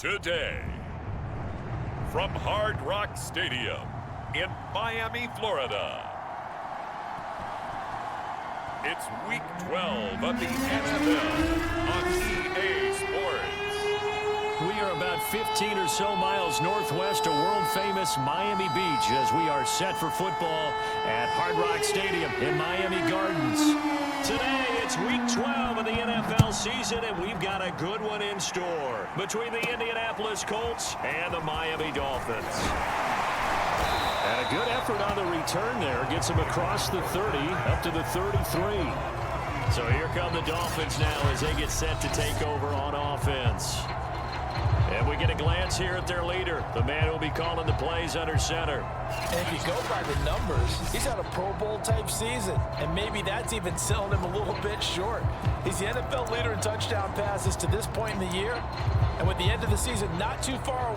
Today, from Hard Rock Stadium in Miami, Florida, it's Week 12 of the NFL on EA Sports. We are about 15 or so miles northwest of world-famous Miami Beach as we are set for football at Hard Rock Stadium in Miami Gardens. Today, it's Week 12 of the NFL season, and we've got a good one in store between the Indianapolis Colts and the Miami Dolphins. And a good effort on the return there gets him across the 30 up to the 33. So here come the Dolphins now as they get set to take over on offense. And we get a glance here at their leader, the man who will be calling the plays under center. And if you go by the numbers, he's had a Pro Bowl-type season, and maybe that's even selling him a little bit short. He's the NFL leader in touchdown passes to this point in the year, and with the end of the season not too far away.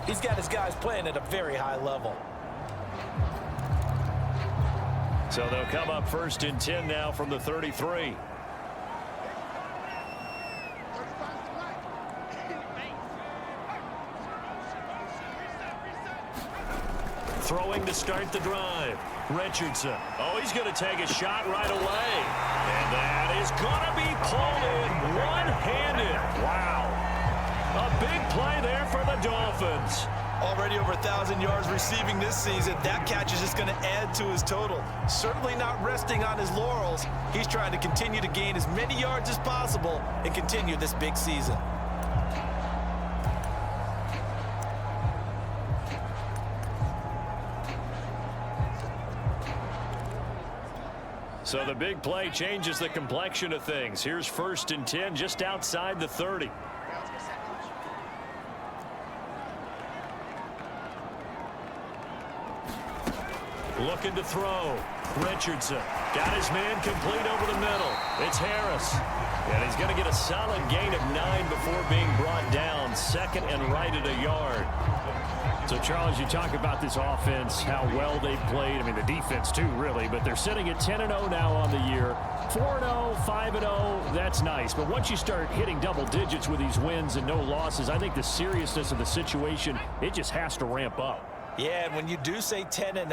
He's got his guys playing at a very high level. So they'll come up first and 10 now from the 33. Throwing to start the drive. Richardson. Oh, he's going to take a shot right away. And that is going to be pulled in one-handed. Wow. A big play there for the Dolphins. Already over 1,000 yards receiving this season. That catch is just going to add to his total. Certainly not resting on his laurels. He's trying to continue to gain as many yards as possible and continue this big season. So the big play changes the complexion of things. Here's first and 10 just outside the 30. Looking to throw. Richardson got his man complete over the middle. It's Harris. And he's going to get a solid gain of 9 before being brought down. Second and right at a yard. So, Charles, you talk about this offense, how well they've played. I mean, the defense, too, really. But they're sitting at 10-0 now on the year. 4-0, 5-0, that's nice. But once you start hitting double digits with these wins and no losses, I think the seriousness of the situation, it just has to ramp up. Yeah, and when you do say 10-0,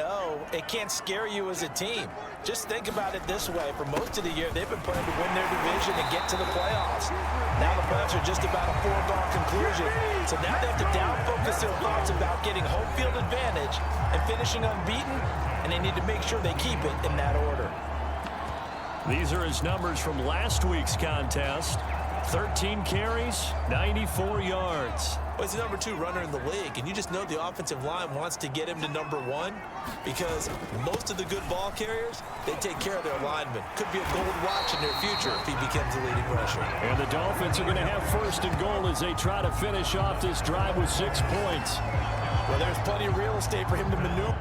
it can't scare you as a team. Just think about it this way. For most of the year, they've been playing to win their division and get to the playoffs. Now the playoffs are just about a foregone conclusion. So now they have to down-focus their thoughts about getting home field advantage and finishing unbeaten, and they need to make sure they keep it in that order. These are his numbers from last week's contest. 13 carries, 94 yards. Well, he's the number 2 runner in the league, and you just know the offensive line wants to get him to number 1 because most of the good ball carriers, they take care of their linemen. Could be a gold watch in their future if he becomes the leading rusher. And the Dolphins are going to have first and goal as they try to finish off this drive with 6 points. Well, there's plenty of real estate for him to maneuver.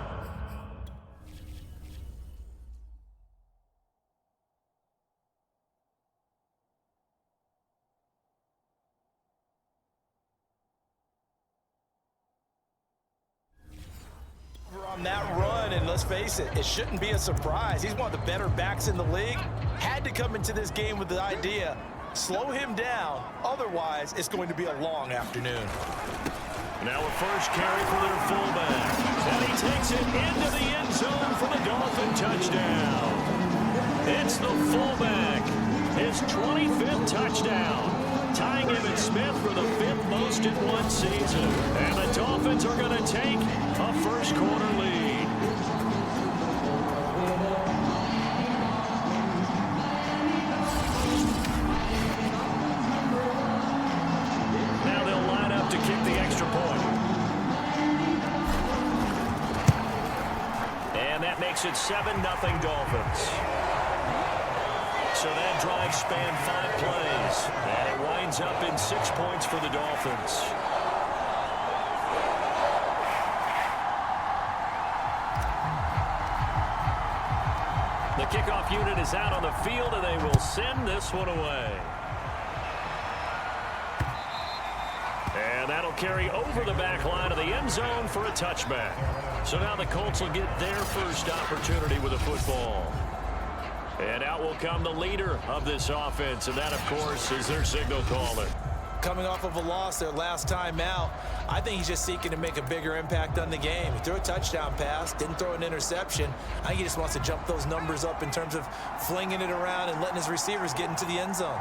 On that run, and let's face it, it shouldn't be a surprise. He's one of the better backs in the league. Had to come into this game with the idea, slow him down, otherwise it's going to be a long afternoon. Now a first carry for their fullback, and he takes it into the end zone for the Dolphin touchdown. It's the fullback, his 25th touchdown, tying Emmitt Smith for the 5th most in one season. And the Dolphins are going to take a first quarter lead. Now they'll line up to kick the extra point. And that makes it 7-0 Dolphins. So that drive spanned 5 plays, and it winds up in 6 points for the Dolphins. kickoff unit is out on the field, and they will send this one away. And that'll carry over the back line of the end zone for a touchback. So now the Colts will get their first opportunity with the football. And out will come the leader of this offense, and that, of course, is their signal caller. Coming off of a loss their last time out, I think he's just seeking to make a bigger impact on the game. He threw a touchdown pass, didn't throw an interception. I think he just wants to jump those numbers up in terms of flinging it around and letting his receivers get into the end zone.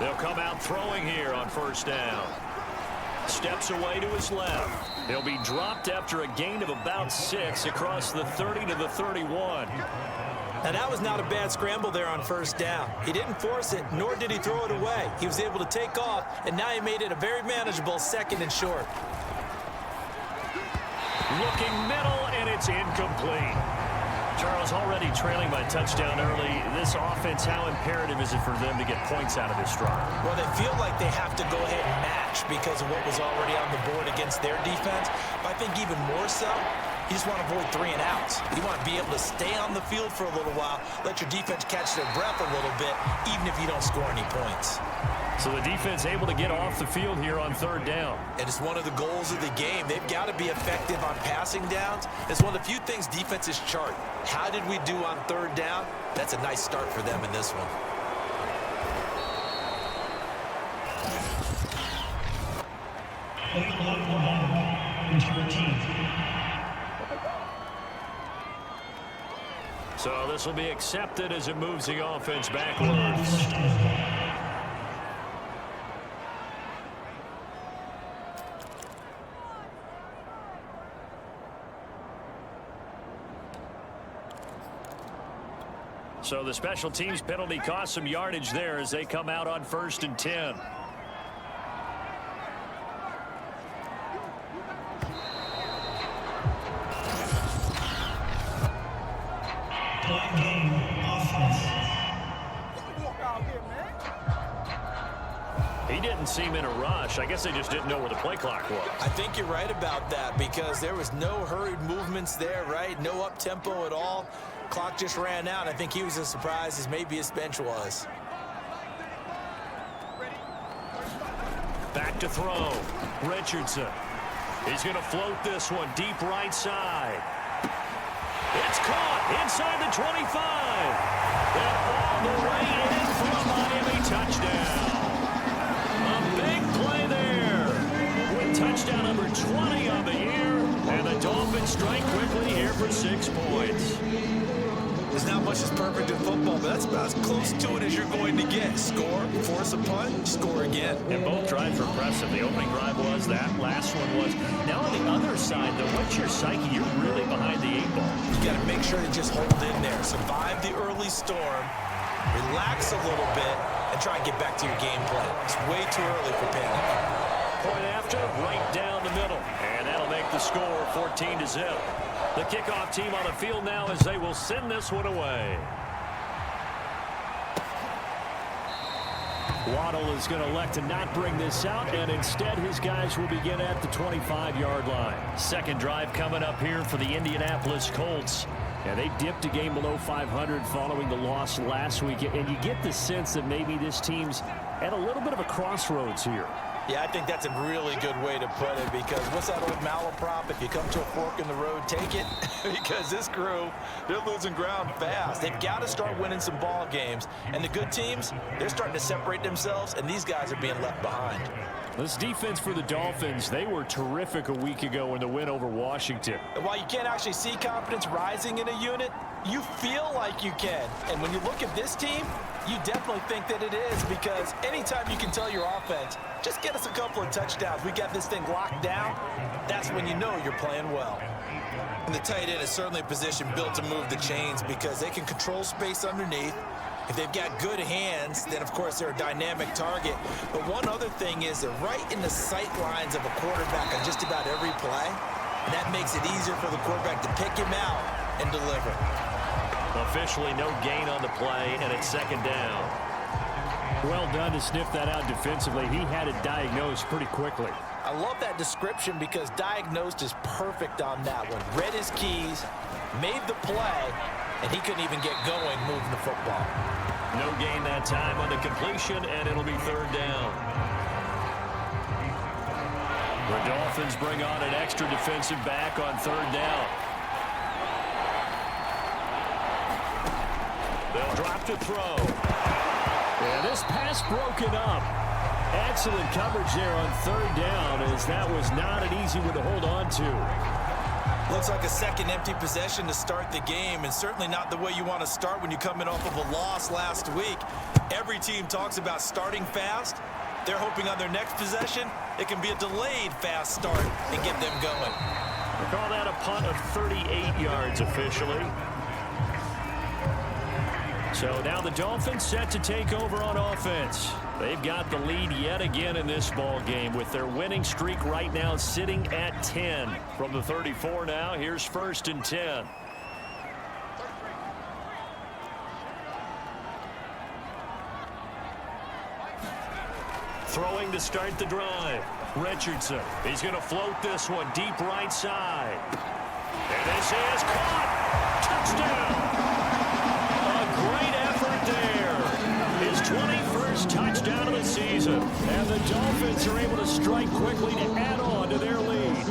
They'll come out throwing here on first down. Steps away to his left. He'll be dropped after a gain of about 6 across the 30 to the 31. Now, that was not a bad scramble there on first down. He didn't force it, nor did he throw it away. He was able to take off, and now he made it a very manageable 2nd and short. Looking middle, and it's incomplete. Charles, already trailing by touchdown early. This offense, how imperative is it for them to get points out of this drive? Well, they feel like they have to go ahead and match because of what was already on the board against their defense. But I think even more so, you just want to avoid 3 and outs. You want to be able to stay on the field for a little while, let your defense catch their breath a little bit, even if you don't score any points. So the defense able to get off the field here on 3rd down. And it's one of the goals of the game. They've got to be effective on passing downs. It's one of the few things defenses chart. How did we do on 3rd down? That's a nice start for them in this one. So this will be accepted as it moves the offense backwards. So the special teams penalty cost some yardage there as they come out on 1st and 10. He didn't seem in a rush. I guess they just didn't know where the play clock was. I think you're right about that because there was no hurried movements there, right? No up-tempo at all. Clock just ran out. I think he was as surprised as maybe his bench was. Back to throw. Richardson. He's going to float this one deep right side. It's caught inside the 25. And all the way in for a Miami touchdown. A big play there with touchdown number 20 on the year. And the Dolphins strike quickly here for 6 points. There's not much that's perfect in football, but that's about as close to it as you're going to get. Score, force a punt, score again. And both drives were impressive. The opening drive was, that last one was. Now on the other side, though, what's your psyche? You're really behind the 8 ball. You got to make sure to just hold in there. Survive the early storm, relax a little bit, and try and get back to your game plan. It's way too early for panic. Point after, right down the middle. And that'll make the score 14-0. The kickoff team on the field now as they will send this one away. Waddle is going to elect to not bring this out, and instead his guys will begin at the 25-yard line. Second drive coming up here for the Indianapolis Colts. And they dipped a game below 500 following the loss last week. And you get the sense that maybe this team's at a little bit of a crossroads here. Yeah, I think that's a really good way to put it because what's that old malaprop? If you come to a fork in the road, take it. Because this crew, they're losing ground fast. They've got to start winning some ball games. And the good teams, they're starting to separate themselves, and these guys are being left behind. This defense for the Dolphins, they were terrific a week ago in the win over Washington. And while you can't actually see confidence rising in a unit, you feel like you can. And when you look at this team, you definitely think that it is because anytime you can tell your offense, just get us a couple of touchdowns, we got this thing locked down, that's when you know you're playing well. And the tight end is certainly a position built to move the chains because they can control space underneath. If they've got good hands, then, of course, they're a dynamic target. But one other thing is they're right in the sight lines of a quarterback on just about every play. And that makes it easier for the quarterback to pick him out and deliver. Officially no gain on the play, and it's second down. Well done to sniff that out defensively. He had it diagnosed pretty quickly. I love that description because diagnosed is perfect on that one. Read his keys, made the play, and he couldn't even get going moving the football. No gain that time on the completion, and it'll be third down. The Dolphins bring on an extra defensive back on third down. They'll drop to throw. And this pass broken up. Excellent coverage there on third down, as that was not an easy one to hold on to. Looks like a second empty possession to start the game, and certainly not the way you want to start when you come in off of a loss last week. Every team talks about starting fast. They're hoping on their next possession it can be a delayed fast start and get them going. We call that a punt of 38 yards officially. So now the Dolphins set to take over on offense. They've got the lead yet again in this ball game with their winning streak right now sitting at 10. From the 34 now, here's first and 10. Throwing to start the drive. Richardson. He's going to float this one deep right side. And this is caught. Touchdown. A great effort there. His 21st touchdown of the season. And the Dolphins are able to strike quickly to add on to their lead.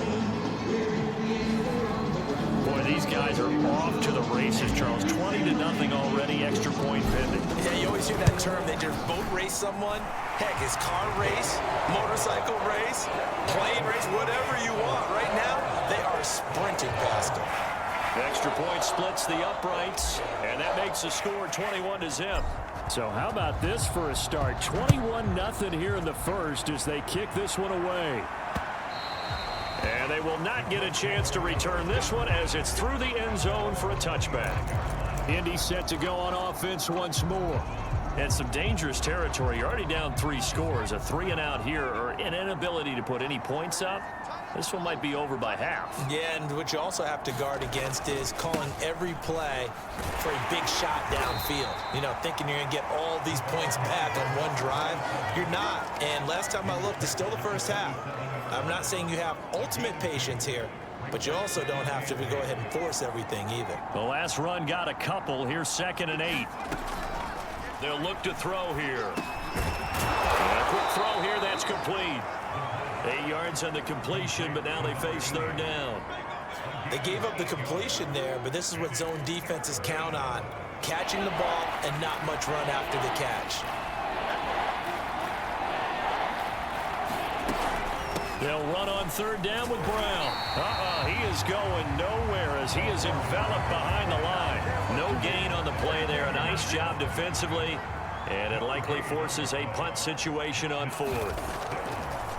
Boy, these guys are off to the races, Charles. 20-0 already, extra point pending. Yeah, you always hear that term. They just boat race someone. Heck, it's car race, motorcycle race, plane race, whatever you want. Right now, they are sprinting past them. The extra point splits the uprights, and that makes the score 21-0. So how about this for a start? 21-0 here in the first as they kick this one away. And they will not get a chance to return this one as it's through the end zone for a touchback. Indy set to go on offense once more. And some dangerous territory. You're already down 3 scores. A 3-and-out here, or an inability to put any points up. This one might be over by half. Yeah, and what you also have to guard against is calling every play for a big shot downfield. You know, thinking you're going to get all these points back on one drive. You're not. And last time I looked, it's still the first half. I'm not saying you have ultimate patience here, but you also don't have to go ahead and force everything either. The last run got a couple. Here's 2nd and 8. They'll look to throw here. And a quick throw here, that's complete. 8 yards on the completion, but now they face third down. They gave up the completion there, but this is what zone defenses count on. Catching the ball and not much run after the catch. They'll run on third down with Brown. He is going nowhere as he is enveloped behind the line. No gain on the play there. A nice job defensively, and it likely forces a punt situation on 4th.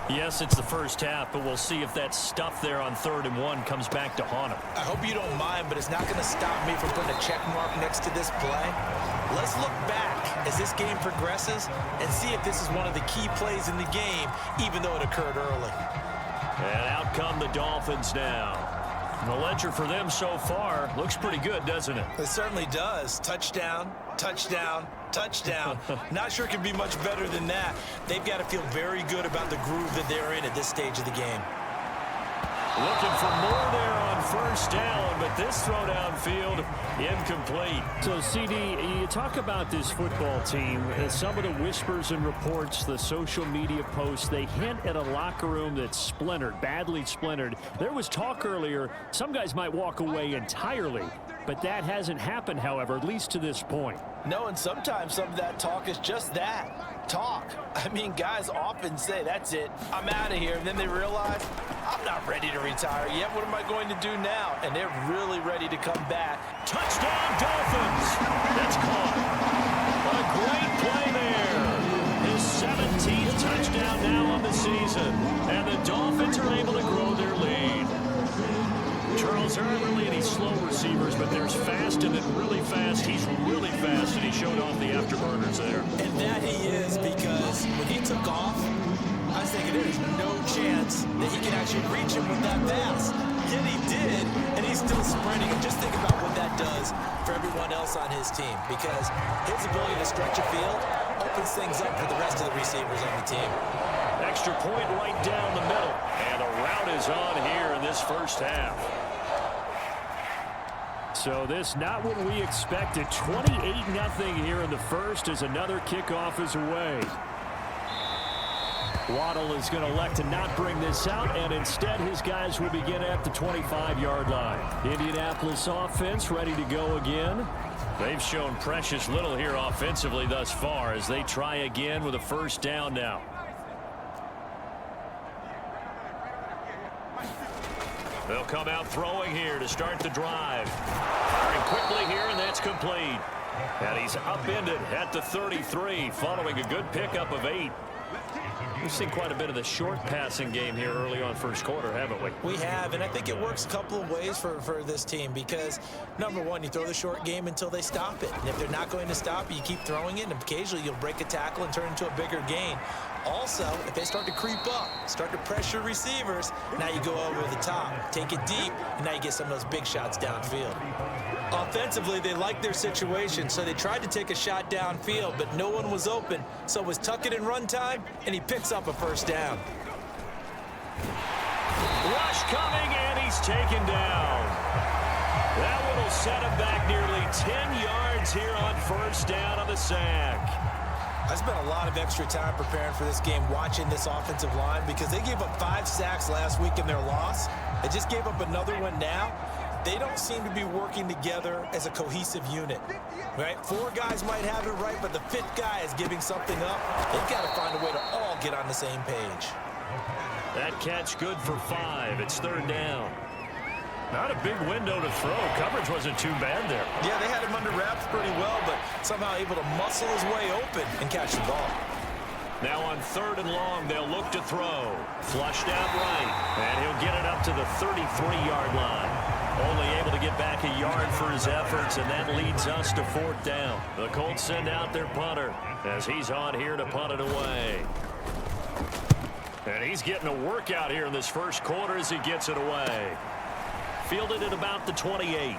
Yes, it's the first half, but we'll see if that stuff there on 3rd and 1 comes back to haunt him. I hope you don't mind, but it's not going to stop me from putting a check mark next to this play. Let's look back as this game progresses and see if this is one of the key plays in the game, even though it occurred early. And out come the Dolphins now. The ledger for them so far looks pretty good, doesn't it? It certainly does. Touchdown, touchdown, touchdown. Not sure it can be much better than that. They've got to feel very good about the groove that they're in at this stage of the game. Looking for more there on first down, but this throw downfield incomplete. So, CD, you talk about this football team, some of the whispers and reports, the social media posts, they hint at a locker room that's splintered, badly splintered. There was talk earlier, some guys might walk away entirely, but that hasn't happened, however, at least to this point. No, and sometimes some of that talk is just that, talk. I mean, guys often say, that's it, I'm out of here, and then they realize, I'm not ready to retire yet. What am I going to do now? And they're really ready to come back. Touchdown, Dolphins! That's caught. A great play there. His 17th touchdown now on the season. And the Dolphins are able to grow their lead. Charles, there aren't really any slow receivers, but there's fast and then really fast. He's really fast, and he showed off the afterburners there. And that he is, because when he took off, I was thinking there's no chance that he can actually reach him with that pass. Yet he did, and he's still sprinting. And just think about what that does for everyone else on his team, because his ability to stretch a field opens things up for the rest of the receivers on the team. Extra point right down the middle. And a rout is on here in this first half. So this not what we expected. 28-0 here in the first as another kickoff is away. Waddle is going to elect to not bring this out, and instead his guys will begin at the 25-yard line. Indianapolis offense ready to go again. They've shown precious little here offensively thus far as they try again with a first down now. They'll come out throwing here to start the drive. Firing quickly here, and that's complete. And he's upended at the 33 following a good pickup of 8. We've seen quite a bit of the short passing game here early on first quarter, haven't we? We have, and I think it works a couple of ways for this team because, number one, you throw the short game until they stop it. And if they're not going to stop it, you keep throwing it, and occasionally you'll break a tackle and turn into a bigger gain. Also, if they start to creep up, start to pressure receivers, now you go over the top, take it deep, and now you get some of those big shots downfield. Offensively, they like their situation, so they tried to take a shot downfield, but no one was open, so it was tuck it in run time, and he picks up a first down. Rush coming, and he's taken down. That one will set him back nearly 10 yards here on first down on the sack. I spent a lot of extra time preparing for this game watching this offensive line because they gave up 5 sacks last week in their loss. They just gave up another one now. They don't seem to be working together as a cohesive unit, right? 4 guys might have it right, but the 5th guy is giving something up. They've got to find a way to all get on the same page. That catch good for 5. It's third down. Not a big window to throw. Coverage wasn't too bad there. Yeah, they had him under wraps pretty well, but somehow able to muscle his way open and catch the ball. Now on third and long, they'll look to throw. Flushed out right, and he'll get it up to the 33-yard line. Only able to get back a yard for his efforts, and that leads us to fourth down. The Colts send out their punter as he's on here to punt it away. And he's getting a workout here in this first quarter as he gets it away. Fielded at about the 28.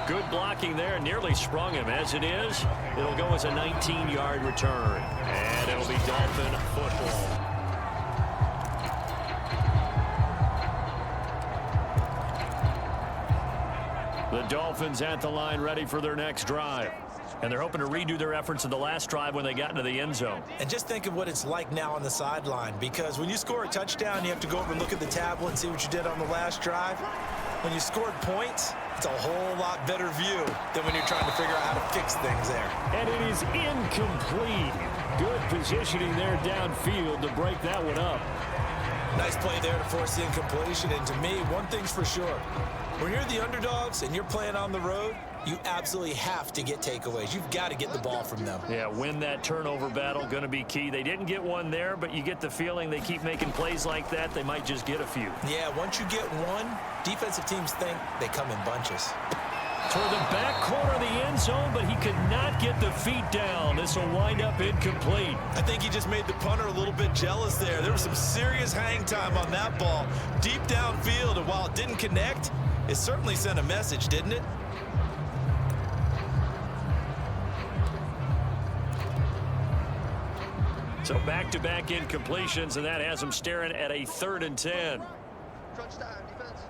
Good blocking there. Nearly sprung him. As it is, it'll go as a 19-yard return. And it'll be Dolphin football. The Dolphins at the line ready for their next drive. And they're hoping to redo their efforts in the last drive when they got into the end zone. And just think of what it's like now on the sideline, because when you score a touchdown, you have to go over and look at the tablet and see what you did on the last drive. When you scored points, it's a whole lot better view than when you're trying to figure out how to fix things there. And it is incomplete. Good positioning there downfield to break that one up. Nice play there to force the incompletion. And to me, one thing's for sure. When you're the underdogs and you're playing on the road, you absolutely have to get takeaways. You've got to get the ball from them. Yeah, win that turnover battle, going to be key. They didn't get one there, but you get the feeling they keep making plays like that, they might just get a few. Yeah, once you get one, defensive teams think they come in bunches. Toward the back corner of the end zone, but he could not get the feet down. This will wind up incomplete. I think he just made the punter a little bit jealous there. There was some serious hang time on that ball. Deep downfield, and while it didn't connect, it certainly sent a message, didn't it? So back-to-back incompletions, and that has them staring at a 3rd and 10. Crunch time, defense.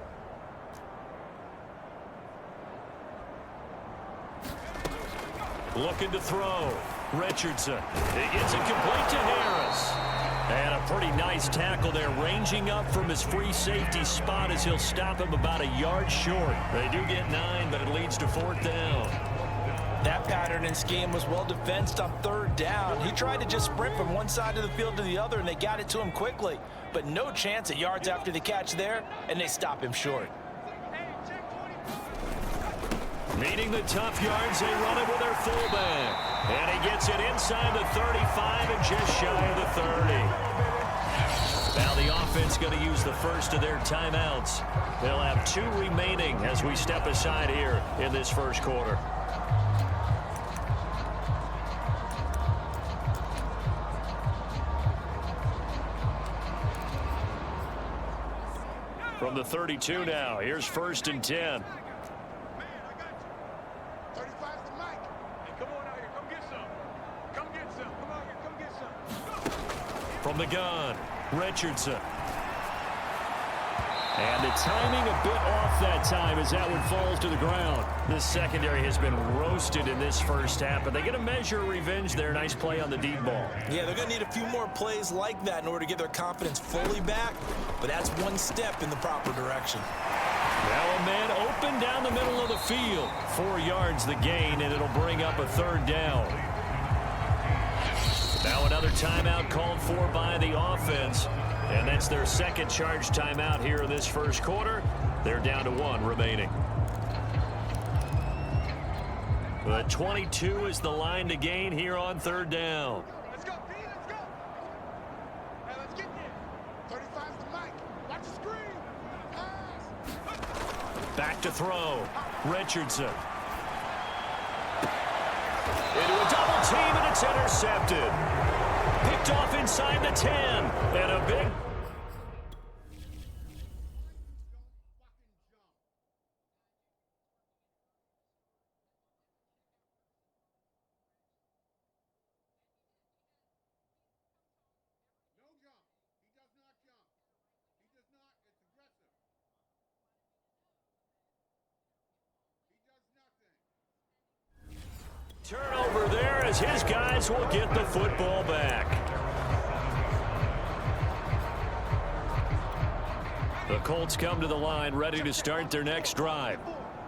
Looking to throw. Richardson. It gets it complete to Harris. And a pretty nice tackle there, ranging up from his free safety spot as he'll stop him about a yard short. They do get 9, but it leads to 4th down. That pattern and scheme was well defensed on 3rd down. He tried to just sprint from one side of the field to the other, and they got it to him quickly. But no chance at yards after the catch there, and they stop him short. Meeting the tough yards, they run it with their fullback. And he gets it inside the 35 and just shy of the 30. Now the offense going to use the first of their timeouts. They'll have 2 remaining as we step aside here in this first quarter. From the 32 now, here's 1st and 10. Come on out here. Come get some. Come get some. Come on. From the gun, Richardson. And the timing a bit off that time as that one falls to the ground. This secondary has been roasted in this first half, but they get a measure of revenge there. Nice play on the deep ball. Yeah, they're going to need a few more plays like that in order to get their confidence fully back, but that's one step in the proper direction. Now a man open down the middle of the field. 4 yards the gain, and it'll bring up a third down. Now another timeout called for by the offense. And that's their second charge timeout here in this first quarter. They're down to 1 remaining. The 22 is the line to gain here on third down. Let's go, Pete, let's go. Hey, let's get there. 35's the mic. Watch the screen. Pass. Back to throw. Richardson. Into a double team, and it's intercepted. Picked off inside the 10. And a big... No jump. He does not jump. He does not. It's aggressive. He does nothing. Turnover there as his guys will get the football back. The Colts come to the line ready to start their next drive.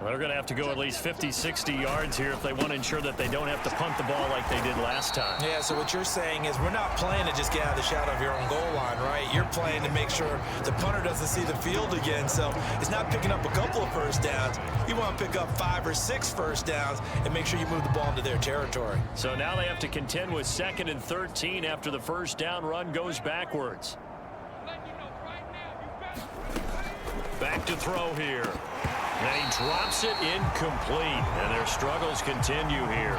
They're going to have to go at least 50, 60 yards here if they want to ensure that they don't have to punt the ball like they did last time. Yeah, so what you're saying is we're not playing to just get out of the shadow of your own goal line, right? You're playing to make sure the punter doesn't see the field again. So it's not picking up a couple of first downs. You want to pick up 5 or 6 first downs and make sure you move the ball into their territory. So now they have to contend with 2nd and 13 after the first down run goes backwards. Back to throw here. And he drops it incomplete, and their struggles continue here.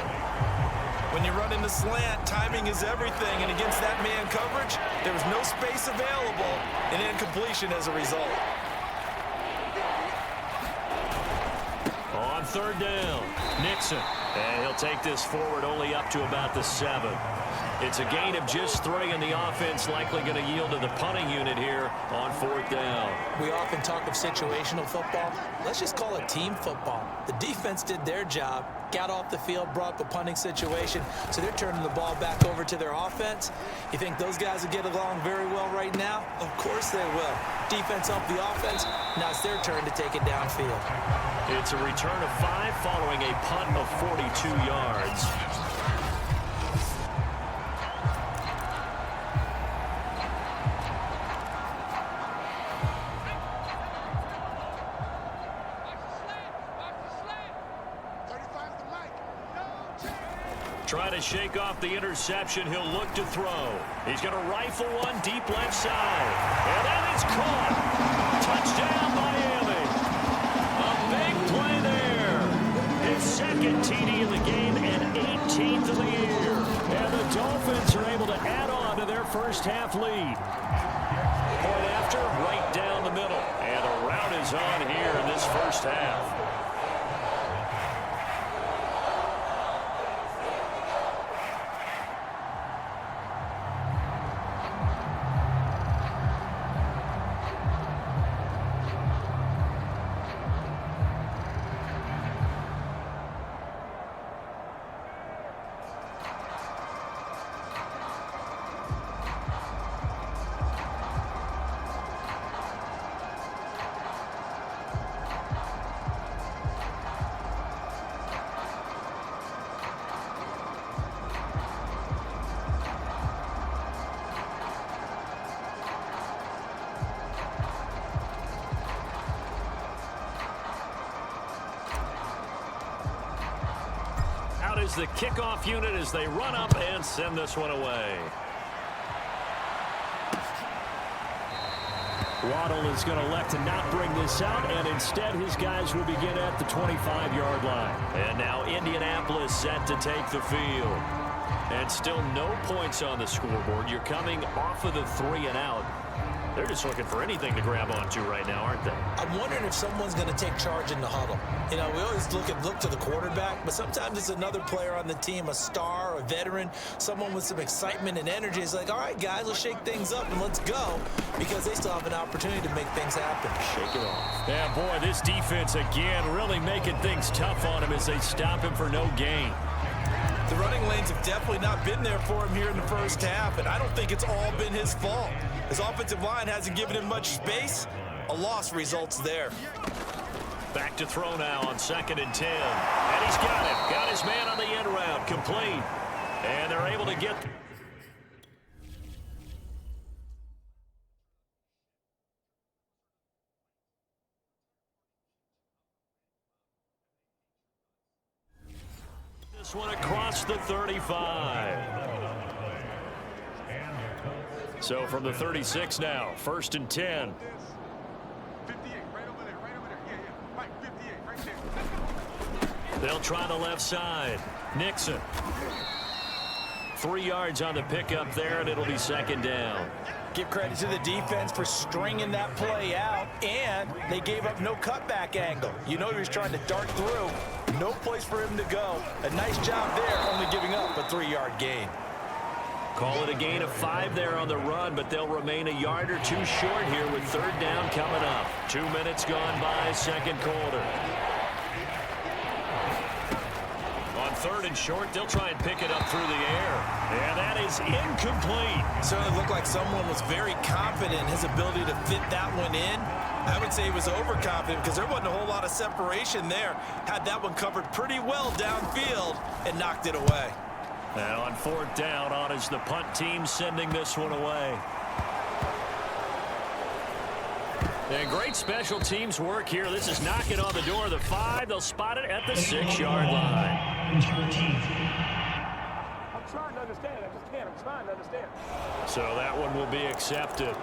When you run in the slant, timing is everything, and against that man coverage, there was no space available, and incompletion as a result. On third down, Nixon, and he'll take this forward only up to about the 7. It's a gain of just 3, and the offense likely going to yield to the punting unit here on 4th down. We often talk of situational football. Let's just call it team football. The defense did their job, got off the field, brought up a punting situation, so they're turning the ball back over to their offense. You think those guys will get along very well right now? Of course they will. Defense off the offense, now it's their turn to take it downfield. It's a return of 5 following a punt of 42 yards. Try to shake off the interception. He'll look to throw. He's going to rifle one deep left side. And that is caught. Touchdown, Miami. A big play there. His 2nd TD in the game and 18th of the year. And the Dolphins are able to add on to their first half lead. Point after, right down the middle. And a rout is on here in this first half. Is the kickoff unit as they run up and send this one away. Waddle is going to elect to not bring this out, and instead his guys will begin at the 25-yard line. And now Indianapolis set to take the field. And still no points on the scoreboard. You're coming off of the 3 and out. They're just looking for anything to grab onto right now, aren't they? I'm wondering if someone's going to take charge in the huddle. You know, we always look to the quarterback, but sometimes it's another player on the team, a star, a veteran, someone with some excitement and energy. It's like, all right, guys, let's shake things up and let's go, because they still have an opportunity to make things happen. Shake it off. Yeah, boy, this defense, again, really making things tough on him as they stop him for no gain. The running lanes have definitely not been there for him here in the first half, and I don't think it's all been his fault. His offensive line hasn't given him much space. A loss results there. Back to throw now on 2nd and 10. And he's got it. Got his man on the end route. Complete. And they're able to get... this one across the 35. So from the 36 now, 1st and 10. 58, right over there, right over there. Yeah, yeah. Mike, 58, right there. They'll try the left side. Nixon. 3 yards on the pickup there, and it'll be 2nd down. Give credit to the defense for stringing that play out, and they gave up no cutback angle. You know he was trying to dart through. No place for him to go. A nice job there, only giving up a 3-yard gain. Call it a gain of 5 there on the run, but they'll remain a yard or 2 short here with 3rd down coming up. 2 minutes gone by, 2nd quarter. On 3rd and short, they'll try and pick it up through the air. And that is incomplete. Certainly looked like someone was very confident in his ability to fit that one in. I would say he was overconfident because there wasn't a whole lot of separation there. Had that one covered pretty well downfield and knocked it away. Now on 4th down, on is the punt team sending this one away. And great special teams work here. This is knocking on the door of the 5. They'll spot it at the 6-yard line. I'm trying to understand. I just can't. I'm trying to understand. So that one will be accepted.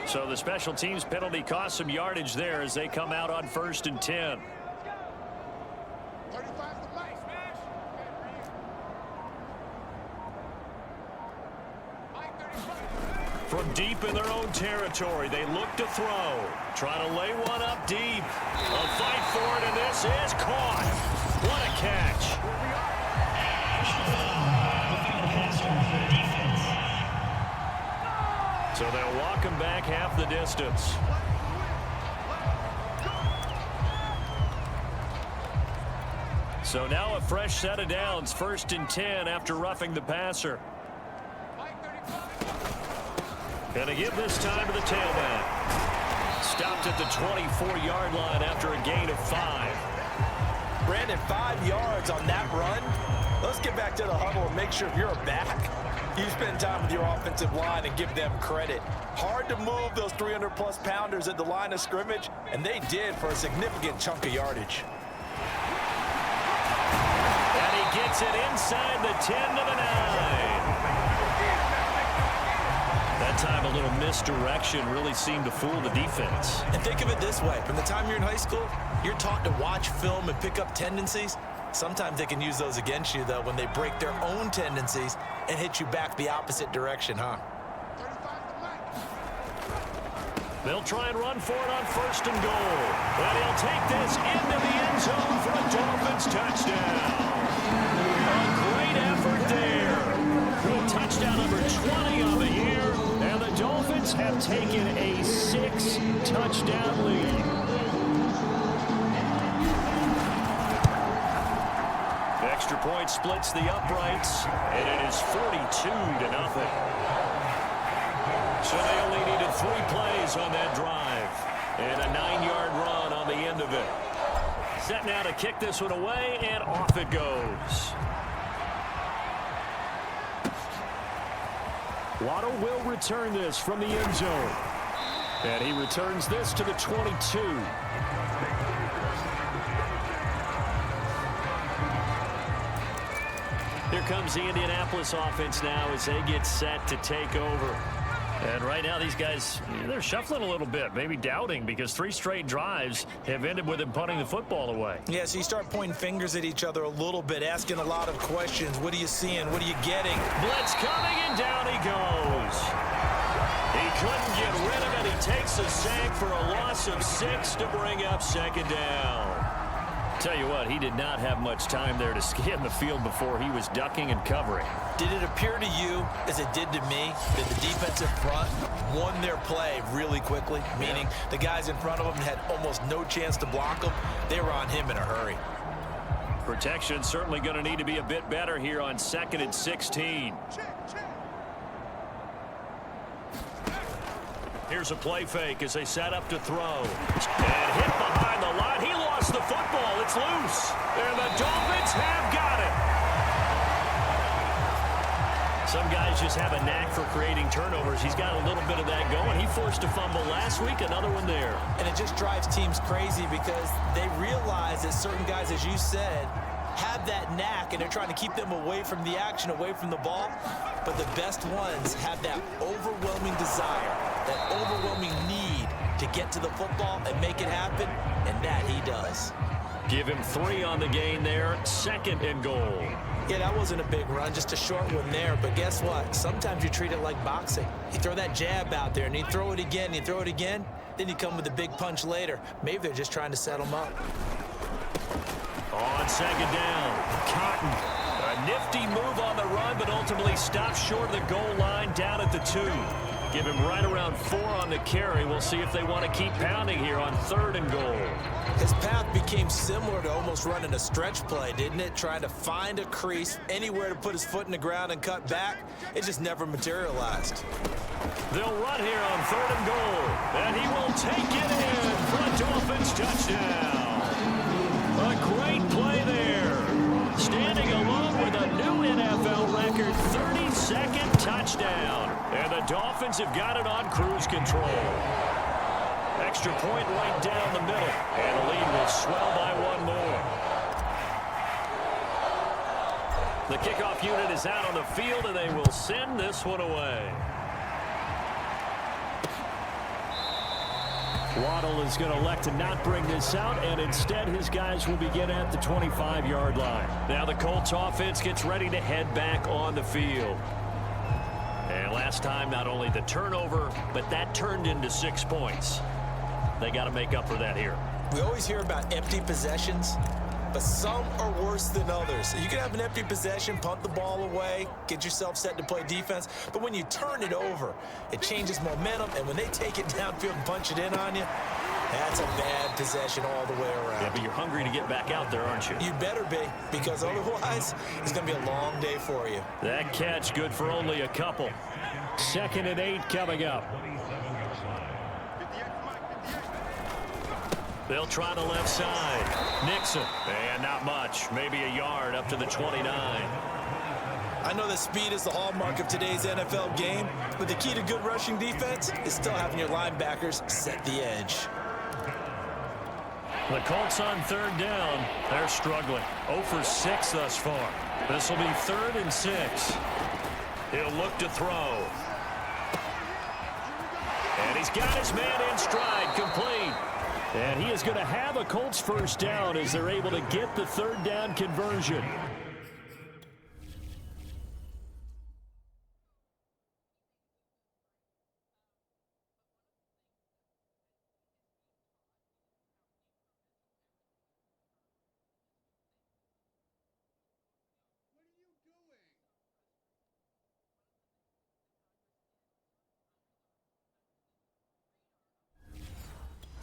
So the special teams penalty cost some yardage there as they come out on 1st and 10. 35's the Mike. Smash. Mike, 35. From deep in their own territory, they look to throw. Trying to lay one up deep. A fight for it, and this is caught. What a catch. So they'll walk him back half the distance. So now a fresh set of downs, 1st and 10 after roughing the passer. And to give this time to the tailback. Stopped at the 24-yard line after a gain of 5. Brandon, 5 yards on that run. Let's get back to the huddle and make sure if you're a back, you spend time with your offensive line and give them credit. Hard to move those 300-plus pounders at the line of scrimmage, and they did for a significant chunk of yardage. And he gets it inside the 10 to the 9. That time a little misdirection really seemed to fool the defense. And think of it this way. From the time you're in high school, you're taught to watch film and pick up tendencies. Sometimes they can use those against you, though, when they break their own tendencies and hit you back the opposite direction, huh? 35's the Mike. They'll try and run for it on 1st and goal. And he'll take this into the end zone for a Dolphins touchdown. A great effort there. Touchdown number 20 on the year. And the Dolphins have taken a 6-touchdown lead. Extra point splits the uprights, and it is 42-0. So they only needed 3 plays on that drive, and a 9-yard run on the end of it. Set now to kick this one away, and off it goes. Waddle will return this from the end zone. And he returns this to the 22. Here comes the Indianapolis offense now as they get set to take over. And right now, these guys, they're shuffling a little bit, maybe doubting, because 3 straight drives have ended with him punting the football away. Yeah, so you start pointing fingers at each other a little bit, asking a lot of questions. What are you seeing? What are you getting? Blitz coming, and down he goes. He couldn't get rid of it. He takes a sack for a loss of 6 to bring up 2nd down. Tell you what, he did not have much time there to scan the field before he was ducking and covering. Did it appear to you, as it did to me, that the defensive front won their play really quickly? Meaning the guys in front of them had almost no chance to block them. They were on him in a hurry. Protection certainly going to need to be a bit better here on 2nd and 16. Here's a play fake as they set up to throw. And hit behind the line. He lost the football. It's loose. And the Dolphins have got it. Some guys just have a knack for creating turnovers. He's got a little bit of that going. He forced a fumble last week, another one there. And it just drives teams crazy because they realize that certain guys, as you said, have that knack, and they're trying to keep them away from the action, away from the ball. But the best ones have that overwhelming desire, that overwhelming need to get to the football and make it happen, and that he does. Give him 3 on the gain there, 2nd and goal. Yeah, that wasn't a big run, just a short one there. But guess what? Sometimes you treat it like boxing. You throw that jab out there, and you throw it again, you throw it again, then you come with a big punch later. Maybe they're just trying to set them up. On 2nd down, Cotton. A nifty move on the run, but ultimately stops short of the goal line down at the 2. Give him right around 4 on the carry. We'll see if they want to keep pounding here on 3rd and goal. His path became similar to almost running a stretch play, didn't it? Trying to find a crease, anywhere to put his foot in the ground and cut back. It just never materialized. They'll run here on 3rd and goal. And he will take it in for a Dolphins touchdown. A great play there. Standing alone with a new NFL record 32nd touchdown. And the Dolphins have got it on cruise control. Extra point right down the middle. And the lead will swell by 1 more. The kickoff unit is out on the field, and they will send this one away. Waddle is going to elect to not bring this out, and instead his guys will begin at the 25-yard line. Now the Colts offense gets ready to head back on the field. And last time, not only the turnover, but that turned into 6 points. They got to make up for that here. We always hear about empty possessions, but some are worse than others. You can have an empty possession, punt the ball away, get yourself set to play defense, but when you turn it over, it changes momentum, and when they take it downfield and punch it in on you, that's a bad possession all the way around. Yeah, but you're hungry to get back out there, aren't you? You better be, because otherwise, it's going to be a long day for you. That catch good for only a couple. 2nd and 8 coming up. They'll try the left side. Nixon. And not much. Maybe a yard up to the 29. I know that speed is the hallmark of today's NFL game, but the key to good rushing defense is still having your linebackers set the edge. The Colts on 3rd down. They're struggling. 0 for 6 thus far. This will be 3rd and 6. He'll look to throw. And he's got his man in stride, complete. And he is going to have a Colts 1st down as they're able to get the 3rd down conversion.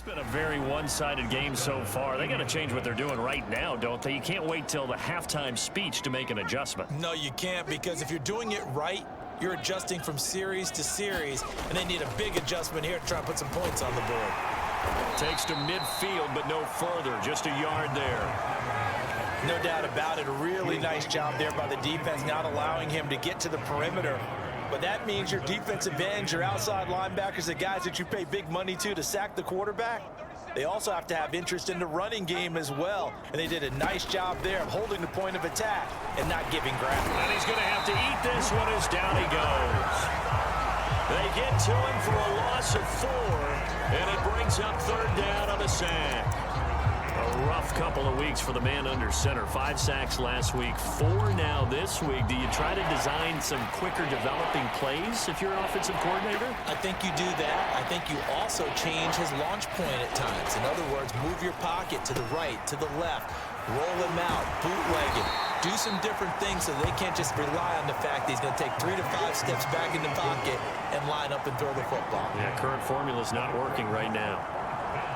It's been a very one-sided game so far. They got to change what they're doing right now, don't they? You can't wait till the halftime speech to make an adjustment. No, you can't, because if you're doing it right, you're adjusting from series to series, and they need a big adjustment here to try and put some points on the board. Takes to midfield, but no further. Just a yard there. No doubt about it. A really nice job there by the defense, not allowing him to get to the perimeter. But that means your defensive ends, your outside linebackers, the guys that you pay big money to sack the quarterback, they also have to have interest in the running game as well. And they did a nice job there of holding the point of attack and not giving ground. And he's going to have to eat this one as down he goes. They get to him for a loss of 4, and it brings up 3rd down on the sack. A rough couple of weeks for the man under center. 5 sacks last week, 4 now this week. Do you try to design some quicker developing plays if you're an offensive coordinator? I think you do that. I think you also change his launch point at times. In other words, move your pocket to the right, to the left, roll him out, bootleg him. Do some different things so they can't just rely on the fact that he's going to take 3 to 5 steps back in the pocket and line up and throw the football. Yeah, current formula's not working right now.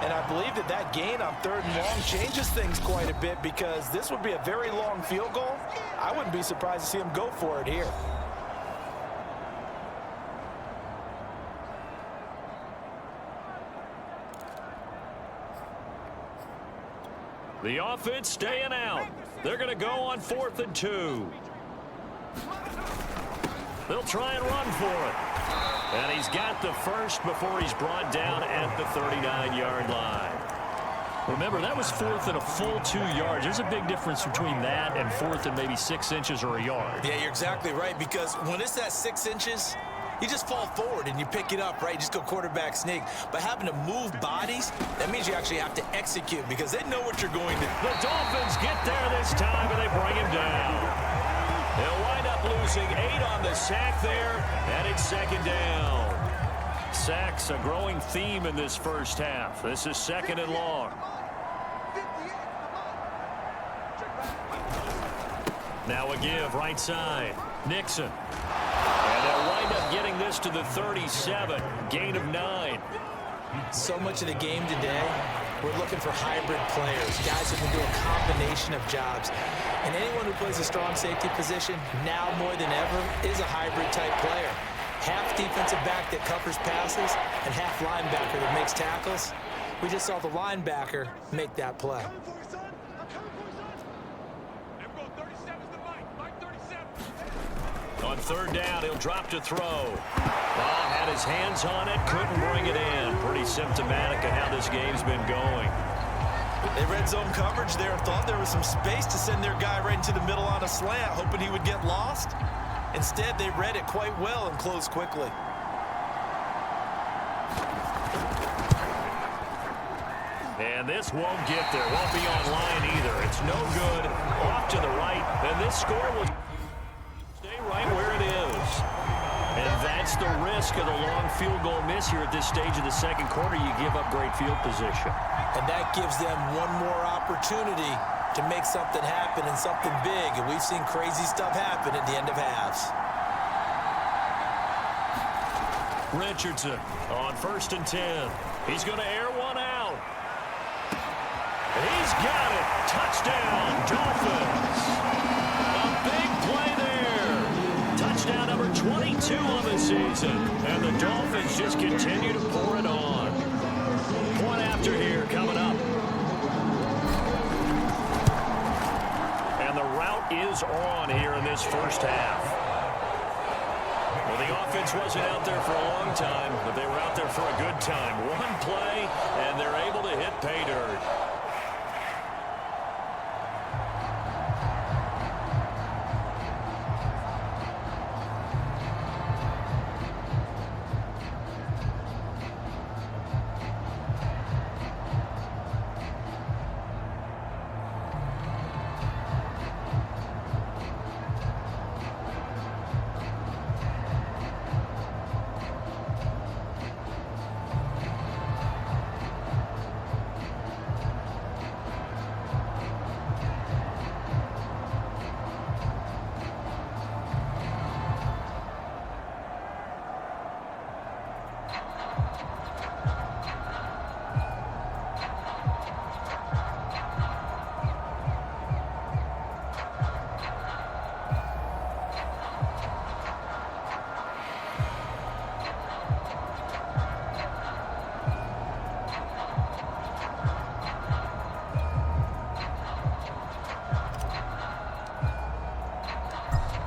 And I believe that that gain on 3rd and long changes things quite a bit, because this would be a very long field goal. I wouldn't be surprised to see him go for it here. The offense staying out. They're going to go on 4th and 2. They'll try and run for it. And he's got the first before he's brought down at the 39-yard line. Remember, that was 4th and a full 2 yards. There's a big difference between that and 4th and maybe 6 inches or a yard. Yeah, you're exactly right, because when it's that 6 inches, you just fall forward and you pick it up, right? You just go quarterback sneak. But having to move bodies, that means you actually have to execute, because they know what you're going to do. The Dolphins get there this time, and they bring him down. They'll wind up losing 8 on the sack there, and it's 2nd down. Sacks, a growing theme in this first half. This is 2nd and long. Now a give, right side. Nixon. And they'll wind up getting this to the 37. Gain of 9. So much of the game today, we're looking for hybrid players, guys who can do a combination of jobs. And anyone who plays a strong safety position, now more than ever, is a hybrid type player. Half defensive back that covers passes and half linebacker that makes tackles. We just saw the linebacker make that play. On 3rd down, he'll drop to throw. Had his hands on it, couldn't bring it in. Pretty symptomatic of how this game's been going. They red zone coverage there, thought there was some space to send their guy right into the middle on a slant, hoping he would get lost. Instead, they read it quite well and closed quickly. And this won't get there, won't be online either. It's no good, off to the right, and this score will stay right where it is. And that's the risk of the long field goal miss here at this stage of the 2nd quarter. You give up great field position. And that gives them one more opportunity to make something happen, and something big. And we've seen crazy stuff happen at the end of halves. Richardson on 1st and 10. He's going to air one out. He's got it. Touchdown, Dolphins. A big play there. Touchdown number 22 on the season. And the Dolphins just continue to pour it on. Point after here coming up. And the route is on here in this first half. Well, the offense wasn't out there for a long time, but they were out there for a good time. One play, and they're able to hit pay dirt.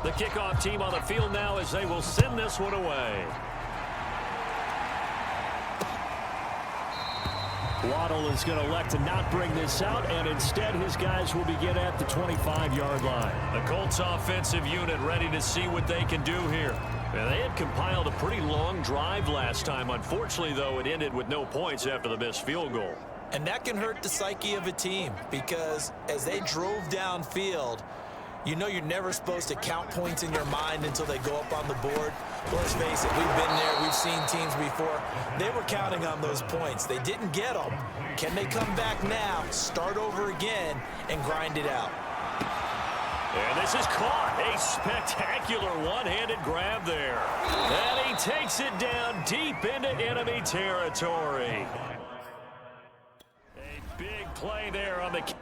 The kickoff team on the field now as they will send this one away. Waddle is going to elect to not bring this out, and instead his guys will begin at the 25-yard line. The Colts offensive unit ready to see what they can do here. And they had compiled a pretty long drive last time. Unfortunately, though, it ended with no points after the missed field goal. And that can hurt the psyche of a team because as they drove downfield, you know you're never supposed to count points in your mind until they go up on the board. But let's face it, we've been there. We've seen teams before. They were counting on those points. They didn't get them. Can they come back now, start over again, and grind it out? And this is caught. A spectacular one-handed grab there. And he takes it down deep into enemy territory. A big play there on the...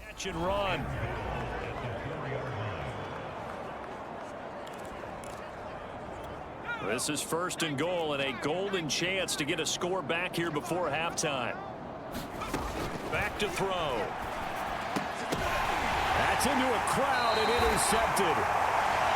Catch and run. This is first and goal and a golden chance to get a score back here before halftime. Back to throw. That's into a crowd and intercepted.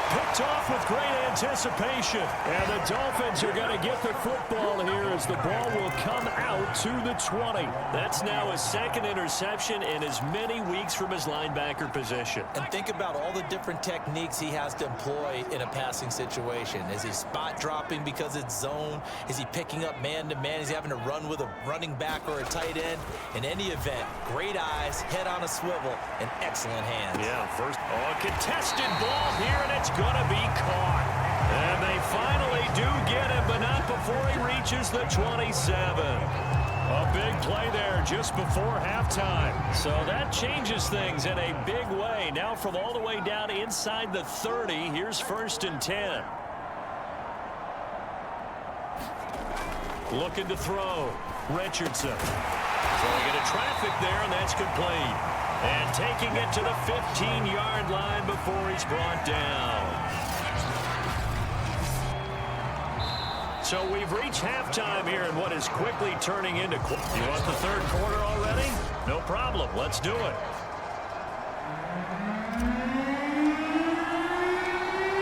Picked off with great anticipation. And the Dolphins are going to get the football here as the ball will come out to the 20. That's now his second interception in as many weeks from his linebacker position. And think about all the different techniques he has to employ in a passing situation. Is he spot dropping because it's zone? Is he picking up man-to-man? Is he having to run with a running back or a tight end? In any event, great eyes, head on a swivel, and excellent hands. Yeah, first, a contested ball here, and it's going to be caught. And they finally do get him, but not before he reaches the 27. A big play there just before halftime. So that changes things in a big way. Now from all the way down inside the 30, here's first and 10. Looking to throw. Richardson. Throwing into traffic there, and that's complete. And taking it to the 15-yard line before he's brought down. So we've reached halftime here in what is quickly turning into... You want the third quarter already? No problem. Let's do it.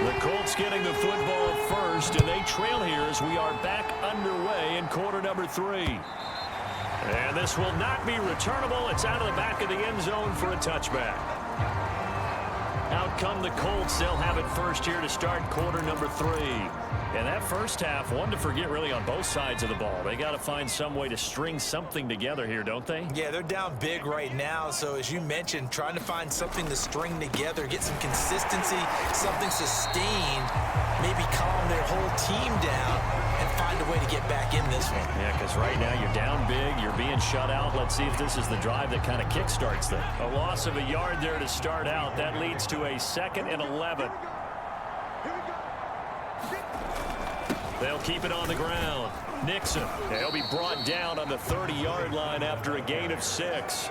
The Colts getting the football first, and they trail here as we are back underway in quarter number 3. And this will not be returnable. It's out of the back of the end zone for a touchback. Out come the Colts. They'll have it first here to start quarter number 3. And that first half, one to forget really on both sides of the ball. They got to find some way to string something together here, don't they? Yeah, they're down big right now. So as you mentioned, trying to find something to string together, get some consistency, something sustained, maybe calm their whole team down and find a way to get back in this one. Yeah, because right now you're down big, you're being shut out. Let's see if this is the drive that kind of kickstarts them. A loss of a yard there to start out. That leads to a 2nd and 11. They'll keep it on the ground. Nixon. They'll be brought down on the 30-yard line after a gain of 6.